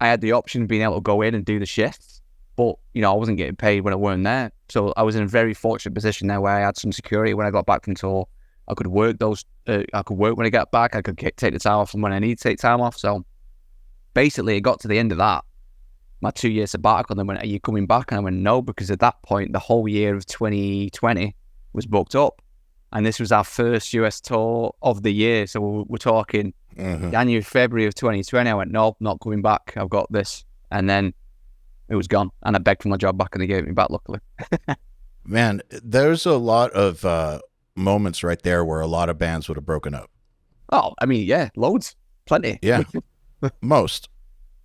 [SPEAKER 2] I had the option of being able to go in and do the shifts, but, you know, I wasn't getting paid when I weren't there. So I was in a very fortunate position there where I had some security when I got back from tour. I could work I could work when I got back. I could take the time off from when I need to take time off. So basically, it got to the end of that, my 2-year sabbatical, and they went, "Are you coming back?" And I went, "No," because at that point, the whole year of 2020 was booked up. And this was our first US tour of the year. So we're talking January, February of 2020. I went, "No, not coming back. I've got this." And then it was gone. And I begged for my job back and they gave it me back, luckily.
[SPEAKER 1] Man, there's a lot of moments right there where a lot of bands would have broken up.
[SPEAKER 2] Oh, I mean, yeah, loads. Plenty.
[SPEAKER 1] Yeah, most.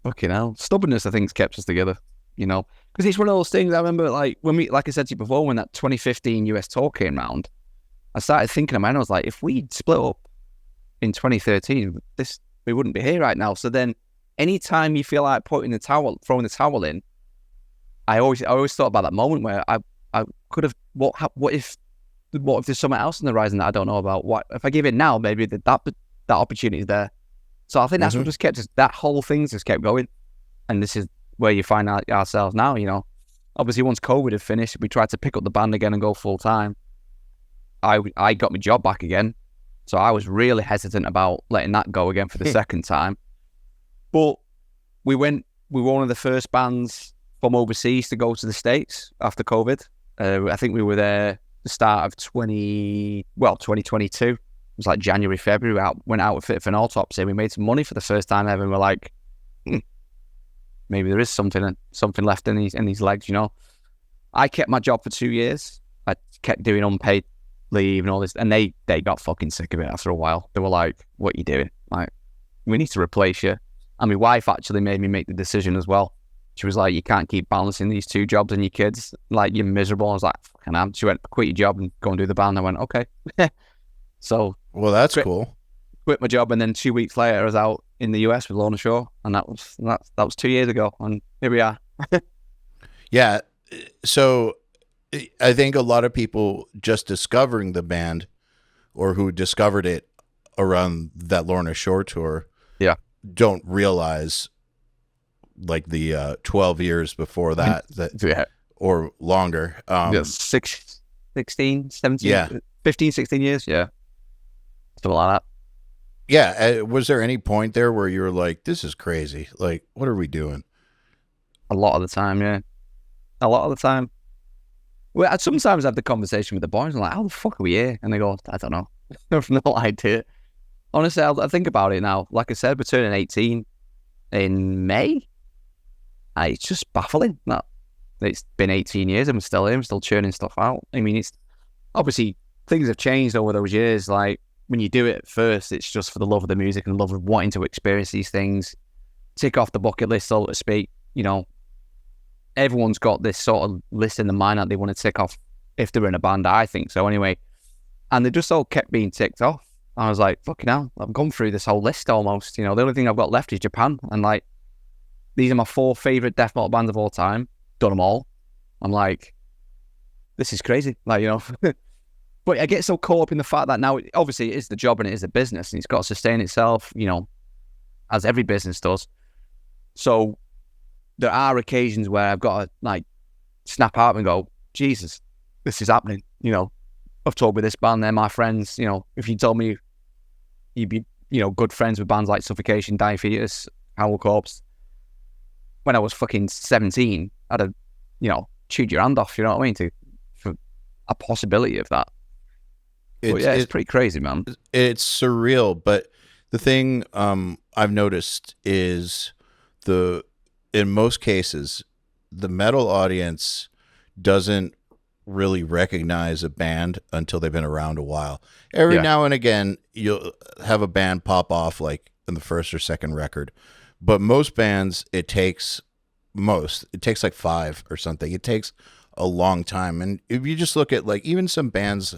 [SPEAKER 2] Fucking hell. Stubbornness, I think, has kept us together, you know? Because it's one of those things. I remember, like I said to you before, when that 2015 US tour came round, I started thinking in my mind, I was like, if we'd split up in 2013, we wouldn't be here right now. So then anytime you feel like throwing the towel in, I always thought about that moment where I could have, what if there's something else on the horizon that I don't know about? What if I give it now? Maybe that opportunity is there. So I think that's what just kept us. That whole thing just kept going, and this is where you find ourselves now. You know, obviously once COVID had finished, we tried to pick up the band again and go full time. I got my job back again, so I was really hesitant about letting that go again for the second time. But we were one of the first bands from overseas to go to the States after COVID. I think we were there the start of 2022. It was like January, February. Went out with Fit for an Autopsy. We made some money for the first time ever, and we're like, maybe there is something left in these legs, you know. I kept my job for 2 years. I kept doing unpaid leave and all this, and they got fucking sick of it after a while. They were like, "What are you doing? Like, we need to replace you." And my wife actually made me make the decision as well. She was like, "You can't keep balancing these 2 jobs and your kids. Like, you're miserable." I was like, "Fucking hell." She went, "Quit your job and go and do the band." I went, "Okay." So,
[SPEAKER 1] well, that's cool.
[SPEAKER 2] Quit my job, and then 2 weeks later, I was out in the US with Lorna Shore, and that was 2 years ago, and here we are.
[SPEAKER 1] Yeah. So I think a lot of people just discovering the band, or who discovered it around that Lorna Shore tour, don't realize like the 12 years before that or longer.
[SPEAKER 2] 16, 17, 15, 16 years. Yeah. Something like that.
[SPEAKER 1] Yeah. Was there any point there where you were like, this is crazy? Like, what are we doing?
[SPEAKER 2] A lot of the time, yeah. A lot of the time. Well, I'd sometimes have the conversation with the boys. I'm like, how the fuck are we here? And they go, I don't know. I have no idea. Honestly, I think about it now. Like I said, we're turning 18 in May. It's just baffling that it's been 18 years and we're still here. We're still churning stuff out. I mean, it's obviously things have changed over those years. Like, when you do it at first, it's just for the love of the music and the love of wanting to experience these things, tick off the bucket list, so to speak. You know, everyone's got this sort of list in the mind that they want to tick off if they're in a band. I think so anyway. And they just all kept being ticked off. I was like, fucking hell, I've gone through this whole list almost. You know, the only thing I've got left is Japan. And like, these are my 4 favourite death metal bands of all time. Done them all. I'm like, this is crazy. Like, you know. But I get so caught up in the fact that now, obviously, it is the job and it is a business. And it's got to sustain itself, you know, as every business does. So there are occasions where I've got to, like, snap out and go, Jesus, this is happening. You know, I've toured with this band. They're my friends. You know, if you told me you'd be, you know, good friends with bands like Suffocation, Dying Fetus, Howl Corpse, when I was fucking 17, I'd have, you know, chewed your hand off, you know what I mean, for a possibility of that. It's pretty crazy, man.
[SPEAKER 1] It's surreal, but the thing I've noticed is in most cases, the metal audience doesn't really recognize a band until they've been around a while. Every now and again, you'll have a band pop off like in the first or second record, but most bands, it takes like 5 or something. It takes a long time. And if you just look at like even some bands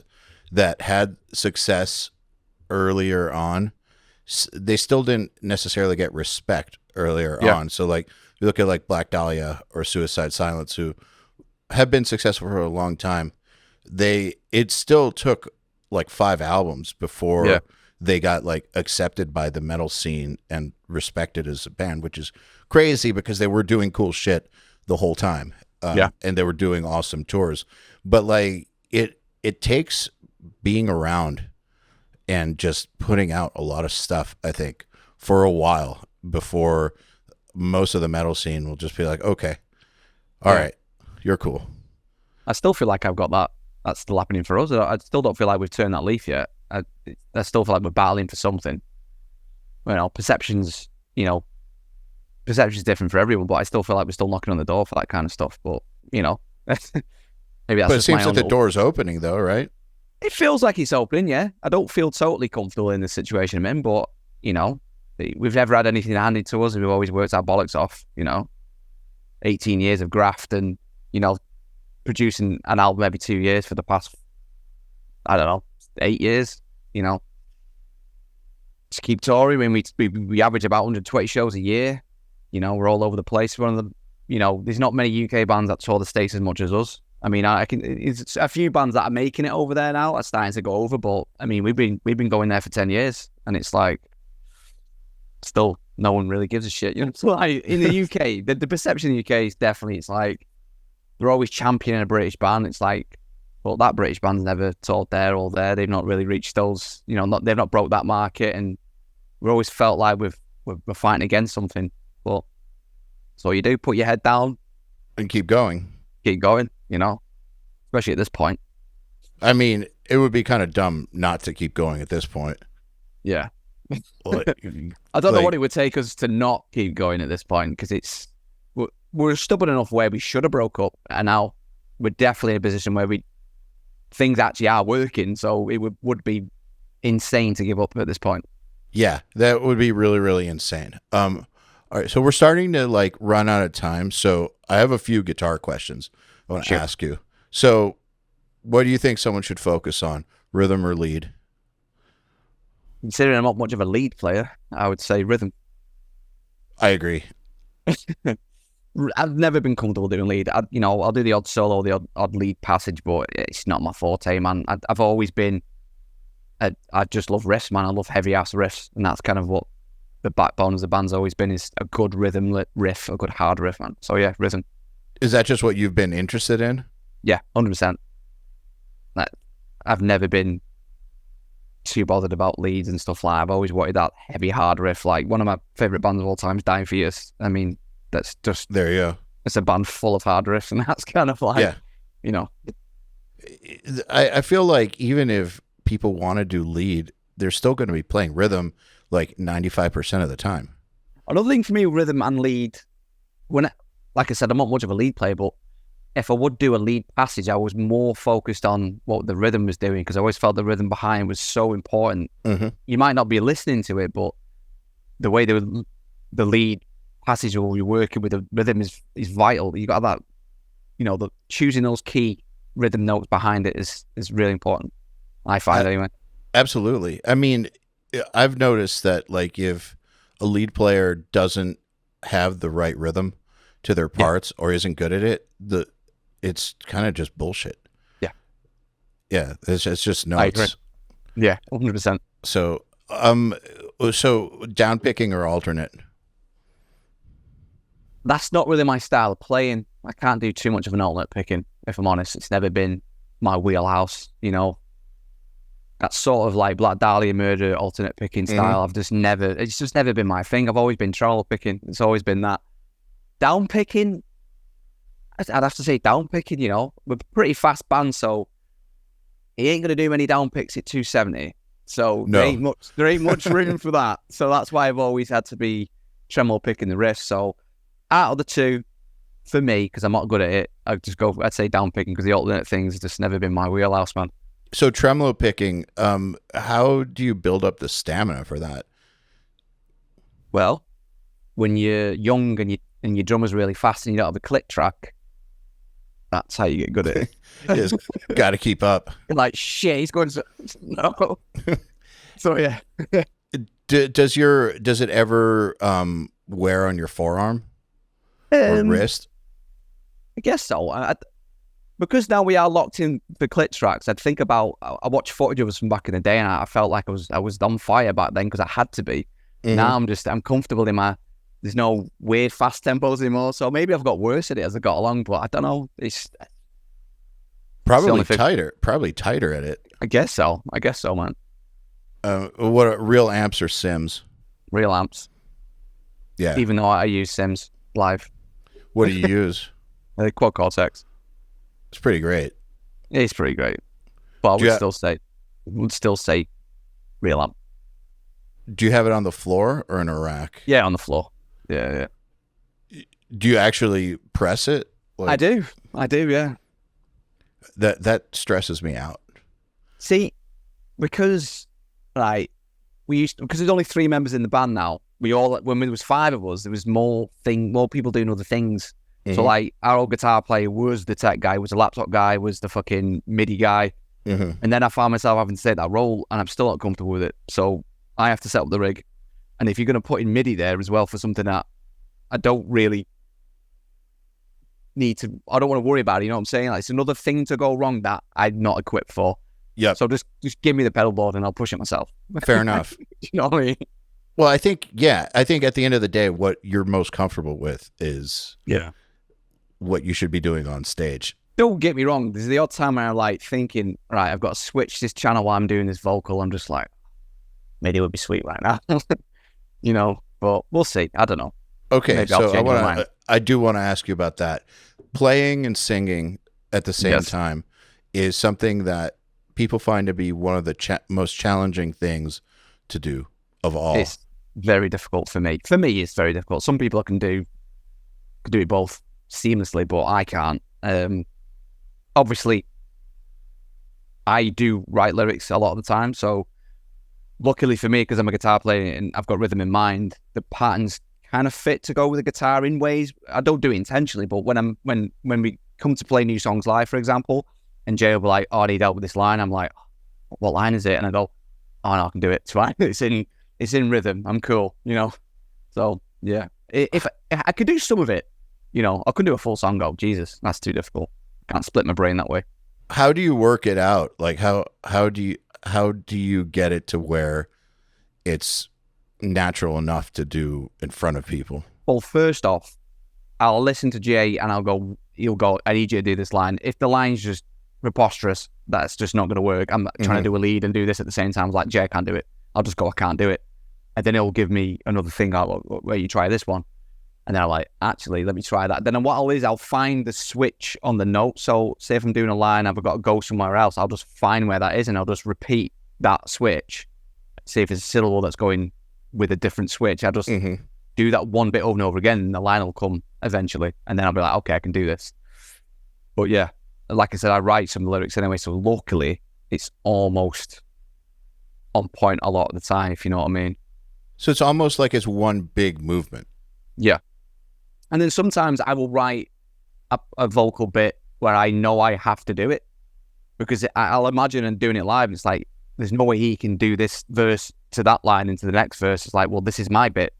[SPEAKER 1] that had success earlier on, they still didn't necessarily get respect earlier on. So like you look at like Black Dahlia or Suicide Silence, who have been successful for a long time. It still took like 5 albums before they got like accepted by the metal scene and respected as a band, which is crazy because they were doing cool shit the whole time. And they were doing awesome tours, but like it takes being around and just putting out a lot of stuff, I think, for a while before most of the metal scene will just be like, okay, all right, you're cool.
[SPEAKER 2] I still feel like I've got that. That's still happening for us. I still don't feel like we've turned that leaf yet. I still feel like we're battling for something. You know, perception's different for everyone, but I still feel like we're still knocking on the door for that kind of stuff. But, you know, maybe that's
[SPEAKER 1] But it
[SPEAKER 2] just
[SPEAKER 1] seems
[SPEAKER 2] my
[SPEAKER 1] like
[SPEAKER 2] own
[SPEAKER 1] the door's opening though, right?
[SPEAKER 2] It feels like it's opening, yeah. I don't feel totally comfortable in the situation I'm in, but, you know, we've never had anything handed to us and we've always worked our bollocks off, you know. 18 years of graft and, you know, producing an album every 2 years for the past, I don't know, 8 years, you know. Just keep touring. I mean, we average about 120 shows a year. You know, we're all over the place. One of the, you know, there's not many UK bands that tour the States as much as us. I mean, it's a few bands that are making it over there now are starting to go over, but I mean, we've been going there for 10 years, and it's like still no one really gives a shit. You know, so like in the UK, the perception in the UK is definitely it's like they're always championing a British band. It's like, well, that British band's never toured there or there. They've not really reached those, you know, they've not broke that market, and we've always felt like we're fighting against something. But that's all you do: put your head down
[SPEAKER 1] and keep going.
[SPEAKER 2] Keep going, you know, especially at this point.
[SPEAKER 1] I mean, it would be kind of dumb not to keep going at this point.
[SPEAKER 2] Yeah.
[SPEAKER 1] Like,
[SPEAKER 2] I don't know what it would take us to not keep going at this point, because we're stubborn enough where we should have broke up, and now we're definitely in a position where things actually are working, so it would be insane to give up at this point.
[SPEAKER 1] Yeah, that would be really, really insane. All right, so we're starting to like run out of time. So I have a few guitar questions I want to ask you. So what do you think someone should focus on, rhythm or lead?
[SPEAKER 2] Considering I'm not much of a lead player, I would say rhythm.
[SPEAKER 1] I agree.
[SPEAKER 2] I've never been comfortable doing lead. I'll do the odd solo, the odd lead passage, but it's not my forte, man. I've always been, I just love riffs, man. I love heavy ass riffs, and that's kind of what the backbone of the band's always been, is a good rhythm riff, a good hard riff, man. So yeah, rhythm.
[SPEAKER 1] Is that just what you've been interested in?
[SPEAKER 2] Yeah, 100%. I've never been too bothered about leads and stuff like that. I've always wanted that heavy hard riff. Like one of my favourite bands of all time is Dying Fetus. I mean, that's just,
[SPEAKER 1] there you go.
[SPEAKER 2] It's a band full of hard riffs, and that's kind of like, you know.
[SPEAKER 1] I feel like even if people want to do lead, they're still going to be playing rhythm like 95% of the time.
[SPEAKER 2] Another thing for me, rhythm and lead, like I said, I'm not much of a lead player, but if I would do a lead passage, I was more focused on what the rhythm was doing, because I always felt the rhythm behind was so important.
[SPEAKER 1] Mm-hmm.
[SPEAKER 2] You might not be listening to it, but the way the lead passage or you're working with the rhythm is vital. You got that, you know, choosing those key rhythm notes behind it is really important. I find anyway.
[SPEAKER 1] Absolutely. I mean, I've noticed that like if a lead player doesn't have the right rhythm to their parts or isn't good at it, it's kind of just bullshit.
[SPEAKER 2] Yeah.
[SPEAKER 1] Yeah. It's just notes.
[SPEAKER 2] I agree. Yeah, 100%.
[SPEAKER 1] So, so down picking or alternate?
[SPEAKER 2] That's not really my style of playing. I can't do too much of an alternate picking, if I'm honest. It's never been my wheelhouse, you know. That sort of like Black Dahlia Murder alternate picking style. It's just never been my thing. I've always been trowel picking. It's always been that. Down picking, I'd have to say down picking, you know. We're a pretty fast band, so he ain't going to do many down picks at 270. So there ain't much room for that. So that's why I've always had to be tremolo picking the riff. So out of the two, for me, because I'm not good at it, I'd say down picking, because the alternate things just never been my wheelhouse, man.
[SPEAKER 1] So tremolo picking, how do you build up the stamina for that?
[SPEAKER 2] Well, when you're young and your drummer's really fast and you don't have a click track, that's how you get good at it.
[SPEAKER 1] Just got to keep up.
[SPEAKER 2] You're like, shit, he's going to... No. So, yeah.
[SPEAKER 1] Does it ever wear on your forearm or wrist?
[SPEAKER 2] I guess so. because now we are locked in the click tracks, I'd think about, I watched footage of us from back in the day and I felt like I was on fire back then because I had to be.
[SPEAKER 1] Mhm.
[SPEAKER 2] Now I'm comfortable in there's no weird fast tempos anymore. So maybe I've got worse at it as I got along, but I don't know. It's
[SPEAKER 1] Probably
[SPEAKER 2] thing.
[SPEAKER 1] tighter at it.
[SPEAKER 2] I guess so, man.
[SPEAKER 1] What are real amps or Sims?
[SPEAKER 2] Real amps.
[SPEAKER 1] Yeah.
[SPEAKER 2] Even though I use Sims live.
[SPEAKER 1] What do you use?
[SPEAKER 2] Quad Cortex.
[SPEAKER 1] It's pretty great.
[SPEAKER 2] It's pretty great. But I would still say real amp.
[SPEAKER 1] Do you have it on the floor or in a rack?
[SPEAKER 2] Yeah, on the floor. Yeah.
[SPEAKER 1] Do you actually press it?
[SPEAKER 2] I do, yeah.
[SPEAKER 1] That stresses me out.
[SPEAKER 2] See, because because there's only 3 members in the band now. When there was 5 of us, there was more people doing other things. Mm-hmm. So like our old guitar player was the tech guy, was the laptop guy, was the fucking MIDI guy.
[SPEAKER 1] Mm-hmm.
[SPEAKER 2] And then I found myself having to take that role and I'm still not comfortable with it. So I have to set up the rig. And if you're going to put in MIDI there as well for something that I don't really I don't want to worry about it, you know what I'm saying? Like, it's another thing to go wrong that I'm not equipped for.
[SPEAKER 1] Yeah.
[SPEAKER 2] So just give me the pedal board and I'll push it myself.
[SPEAKER 1] Fair enough.
[SPEAKER 2] You know what I mean?
[SPEAKER 1] Well, I think at the end of the day, what you're most comfortable with is what you should be doing on stage.
[SPEAKER 2] Don't get me wrong. There's the odd time where I'm like thinking, right, I've got to switch this channel while I'm doing this vocal. I'm just like, maybe it would be sweet right now. You know, but we'll see. I don't know.
[SPEAKER 1] Okay,
[SPEAKER 2] maybe
[SPEAKER 1] so I do want to ask you about that. Playing and singing at the same time is something that people find to be one of the most challenging things to do of all.
[SPEAKER 2] It's very difficult for me. For me, it's very difficult. Some people can do it both seamlessly, but I can't. Obviously, I do write lyrics a lot of the time, so luckily for me, because I'm a guitar player and I've got rhythm in mind, the patterns kind of fit to go with the guitar in ways. I don't do it intentionally, but when we come to play new songs live, for example, and Jay will be like, "Oh, I need help with this line," I'm like, "What line is it?" And I go, "Oh no, I can do it. It's fine. It's in rhythm. I'm cool, you know." So yeah, if I could do some of it, you know, I couldn't do a full song. Go, Jesus, that's too difficult. Can't split my brain that way.
[SPEAKER 1] How do you work it out? Like how do you get it to where it's natural enough to do in front of people?
[SPEAKER 2] Well, first off, I'll listen to Jay and he'll go, "I need you to do this line." If the line's just preposterous, that's just not going to work. I'm trying to do a lead and do this at the same time. I'm like, Jay, I can't do it. I'll just go, "I can't do it." And then he'll give me another thing. Where you try this one. And then I'm like, actually, let me try that. Then what I'll find the switch on the note. So say if I'm doing a line, I've got to go somewhere else, I'll just find where that is and I'll just repeat that switch. See if it's a syllable that's going with a different switch. I'll just do that one bit over and over again and the line will come eventually. And then I'll be like, okay, I can do this. But yeah, like I said, I write some lyrics anyway. So luckily, it's almost on point a lot of the time, if you know what I mean.
[SPEAKER 1] So it's almost like it's one big movement.
[SPEAKER 2] Yeah. And then sometimes I will write a vocal bit where I know I have to do it because I'll imagine and doing it live. It's like, there's no way he can do this verse to that line into the next verse. It's like, well, this is my bit.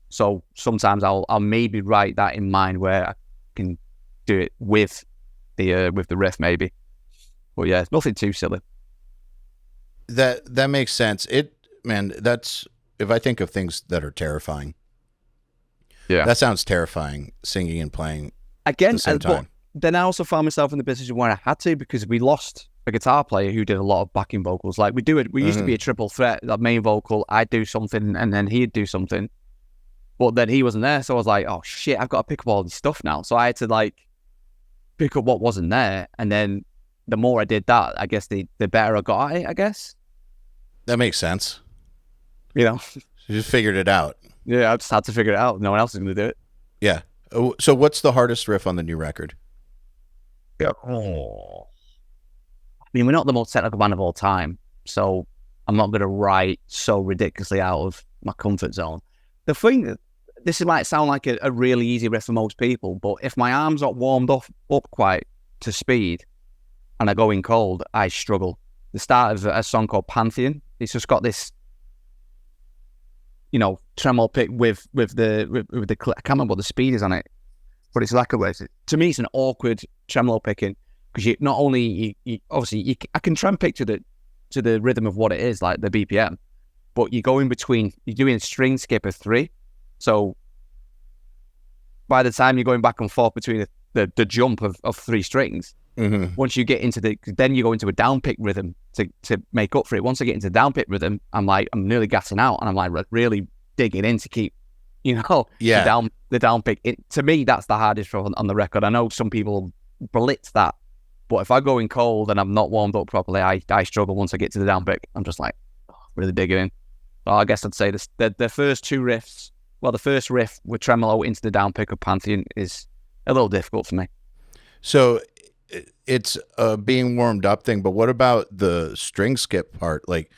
[SPEAKER 2] So sometimes I'll maybe write that in mind where I can do it with the riff maybe. But yeah, it's nothing too silly.
[SPEAKER 1] That makes sense. That's, if I think of things that are terrifying. Yeah, that sounds terrifying. Singing and playing
[SPEAKER 2] again
[SPEAKER 1] at the same time.
[SPEAKER 2] Then I also found myself in the position where I had to because we lost a guitar player who did a lot of backing vocals. Like we used to be a triple threat. That main vocal, I'd do something and then he'd do something. But then he wasn't there, so I was like, "Oh shit, I've got to pick up all this stuff now." So I had to like pick up what wasn't there, and then the more I did that, I guess the better I got at it. I guess
[SPEAKER 1] that makes sense.
[SPEAKER 2] You know,
[SPEAKER 1] you just figured it out.
[SPEAKER 2] Yeah, I just had to figure it out. No one else is going to do it.
[SPEAKER 1] Yeah. So what's the hardest riff on the new record?
[SPEAKER 2] Yeah. Oh. I mean, we're not the most technical band of all time, so I'm not going to write so ridiculously out of my comfort zone. The thing, this might sound like a really easy riff for most people, but if my arms aren't warmed up quite to speed and I go in cold, I struggle. The start of a song called Pantheon, it's just got this, you know, tremolo pick with the I can't remember what the speed is on it, but it's like to me it's an awkward tremolo picking. because you not only obviously I can try and picture the rhythm of what it is, like the BPM, but you go in between. You're doing a string skip of 3, so by the time you're going back and forth between the jump of 3 strings, once you get into then you go into a down pick rhythm to make up for it. Once I get into the down pick rhythm, I'm nearly gassing out, and I'm like really digging in to keep, the down pick. To me, that's the hardest on the record. I know some people blitz that, but if I go in cold and I'm not warmed up properly, I struggle once I get to the down pick. I'm just like really digging in. So I guess I'd say the first 2 riffs. Well, the first riff with tremolo into the down pick of Pantheon is a little difficult for me.
[SPEAKER 1] So it's a being warmed up thing, but what about the string skip part? Like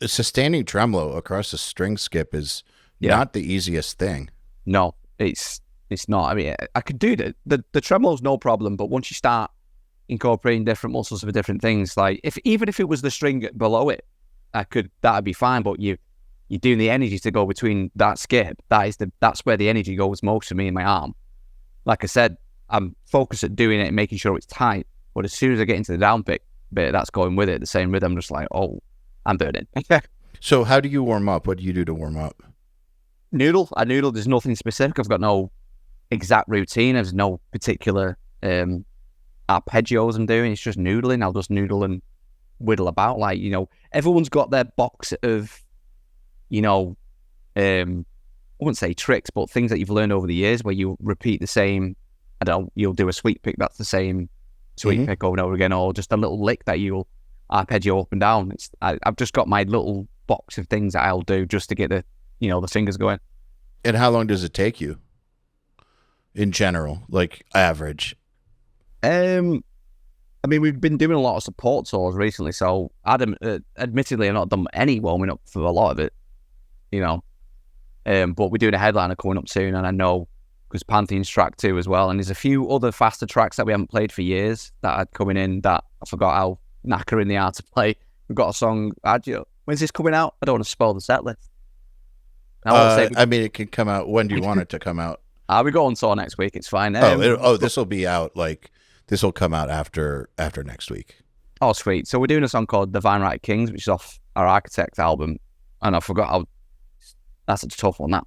[SPEAKER 1] sustaining tremolo across a string skip is not the easiest thing.
[SPEAKER 2] No, it's not. I mean, I could do the tremolo's no problem, but once you start incorporating different muscles for different things, like even if it was the string below it, that'd be fine. But you're doing the energy to go between that skip. That's where the energy goes most for me in my arm. Like I said, I'm focused at doing it and making sure it's tight. But as soon as I get into the down pick bit, that's going with it, the same rhythm. I'm just like, oh, I'm burning.
[SPEAKER 1] So how do you warm up? What do you do to warm up?
[SPEAKER 2] I noodle. There's nothing specific. I've got no exact routine. There's no particular arpeggios I'm doing. It's just noodling. I'll just noodle and whittle about. Like, everyone's got their box of, I wouldn't say tricks, but things that you've learned over the years where you repeat the same. You'll do a sweep pick that's the same sweep pick over and over again, or just a little lick that you'll arpeggio up and down. I've just got my little box of things that I'll do just to get the fingers going.
[SPEAKER 1] And how long does it take you in general, like average?
[SPEAKER 2] I mean, we've been doing a lot of support tours recently, so admittedly, I've not done any warming up for a lot of it, but we're doing a headliner coming up soon, and I know because Pantheon's track 2 as well, and there's a few other faster tracks that we haven't played for years that are coming in that I forgot how knackering they are to play. We've got a song, when's this coming out? I don't want to spoil the set list.
[SPEAKER 1] I mean, it can come out. When do you want it to come out?
[SPEAKER 2] We go on tour next week. It's fine.
[SPEAKER 1] This will be out. This will come out after next week.
[SPEAKER 2] Oh, sweet. So we're doing a song called Divine Right of Kings, which is off our Architect album, and I forgot how. That's a tough one. That.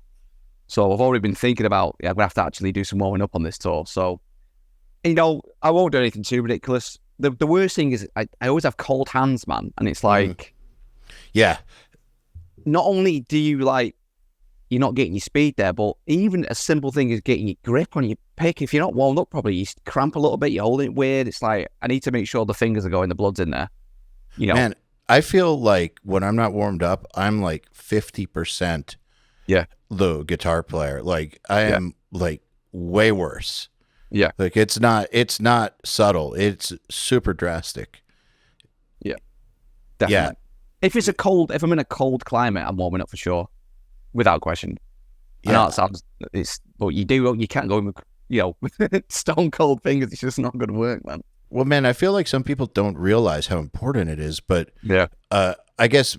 [SPEAKER 2] So I've already been thinking about. I'm gonna have to actually do some warming up on this tour. So, I won't do anything too ridiculous. The worst thing is I always have cold hands, man, and it's like,
[SPEAKER 1] yeah.
[SPEAKER 2] Not only do you you're not getting your speed there, but even a simple thing is getting your grip on your pick. If you're not warmed up properly, you cramp a little bit, you're holding it weird. It's like, I need to make sure the fingers are going, the blood's in there.
[SPEAKER 1] Man, I feel like when I'm not warmed up, I'm like 50% the guitar player. Like I am like way worse.
[SPEAKER 2] Yeah.
[SPEAKER 1] Like it's not subtle. It's super drastic.
[SPEAKER 2] Yeah. Definitely. Yeah. If I'm in a cold climate, I'm warming up for sure. Without question. Yeah. I know it sounds, but you can't go with, stone cold fingers. It's just not going to work, man.
[SPEAKER 1] Well, man, I feel like some people don't realize how important it is, but I guess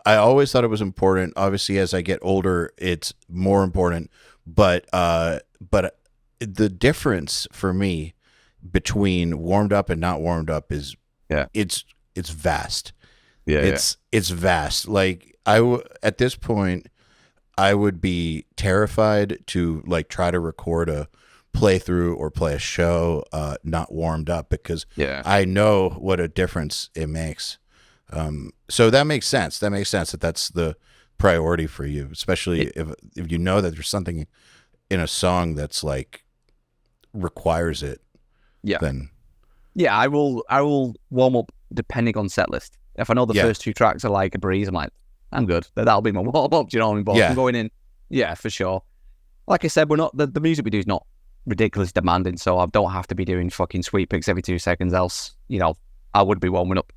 [SPEAKER 1] I always thought it was important. Obviously, as I get older, it's more important, but the difference for me between warmed up and not warmed up is it's vast. Yeah. It's vast. Like at this point, I would be terrified to try to record a playthrough or play a show not warmed up because I know what a difference it makes. So that makes sense. That makes sense that's the priority for you, especially if you know that there's something in a song that's requires it. Yeah. Then
[SPEAKER 2] I will warm up depending on set list. If I know the first 2 tracks are like a breeze, I'm like, I'm good. That'll be my warm up. Do you know what I mean? But I'm going in. Yeah, for sure. Like I said, we're not the music we do is not ridiculously demanding, so I don't have to be doing fucking sweep picks every 2 seconds. Else, I would be warming up.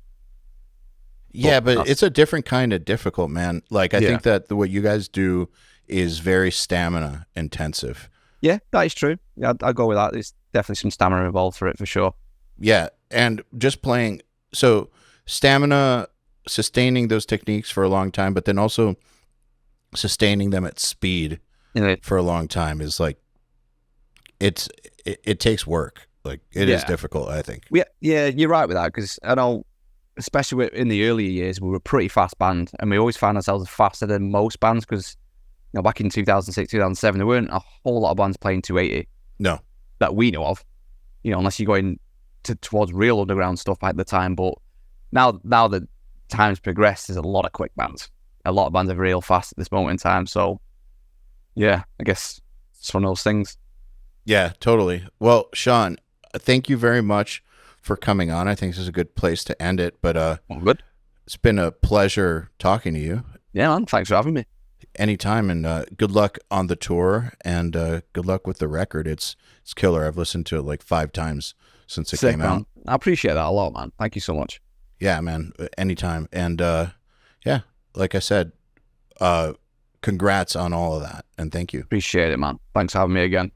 [SPEAKER 1] Yeah, but it's a different kind of difficult, man. I think that what you guys do is very stamina intensive.
[SPEAKER 2] Yeah, that is true. Yeah, I'll go with that. There's definitely some stamina involved for it, for sure.
[SPEAKER 1] Yeah, and just playing, so stamina, sustaining those techniques for a long time, but then also sustaining them at speed for a long time is it takes work. Like it is difficult, I think.
[SPEAKER 2] Yeah, you're right with that, because I know, especially in the earlier years, we were a pretty fast band, and we always found ourselves faster than most bands, because back in 2006, 2007, there weren't a whole lot of bands playing 280.
[SPEAKER 1] No.
[SPEAKER 2] That we know of, unless you're going towards real underground stuff at the time. But now that time's progressed, there's a lot of quick bands. A lot of bands are real fast at this moment in time. So, yeah, I guess it's one of those things.
[SPEAKER 1] Yeah, totally. Well, Sean, thank you very much for coming on. I think this is a good place to end it. But
[SPEAKER 2] good.
[SPEAKER 1] It's been a pleasure talking to you.
[SPEAKER 2] Yeah, man. Thanks for having me.
[SPEAKER 1] Anytime, and good luck on the tour, and good luck with the record. It's killer. I've listened to it like 5 times since it came out.
[SPEAKER 2] I appreciate that a lot, man. Thank you so much.
[SPEAKER 1] Yeah, man. Anytime. And yeah, like I said, congrats on all of that, and thank you.
[SPEAKER 2] Appreciate it, man. Thanks for having me again.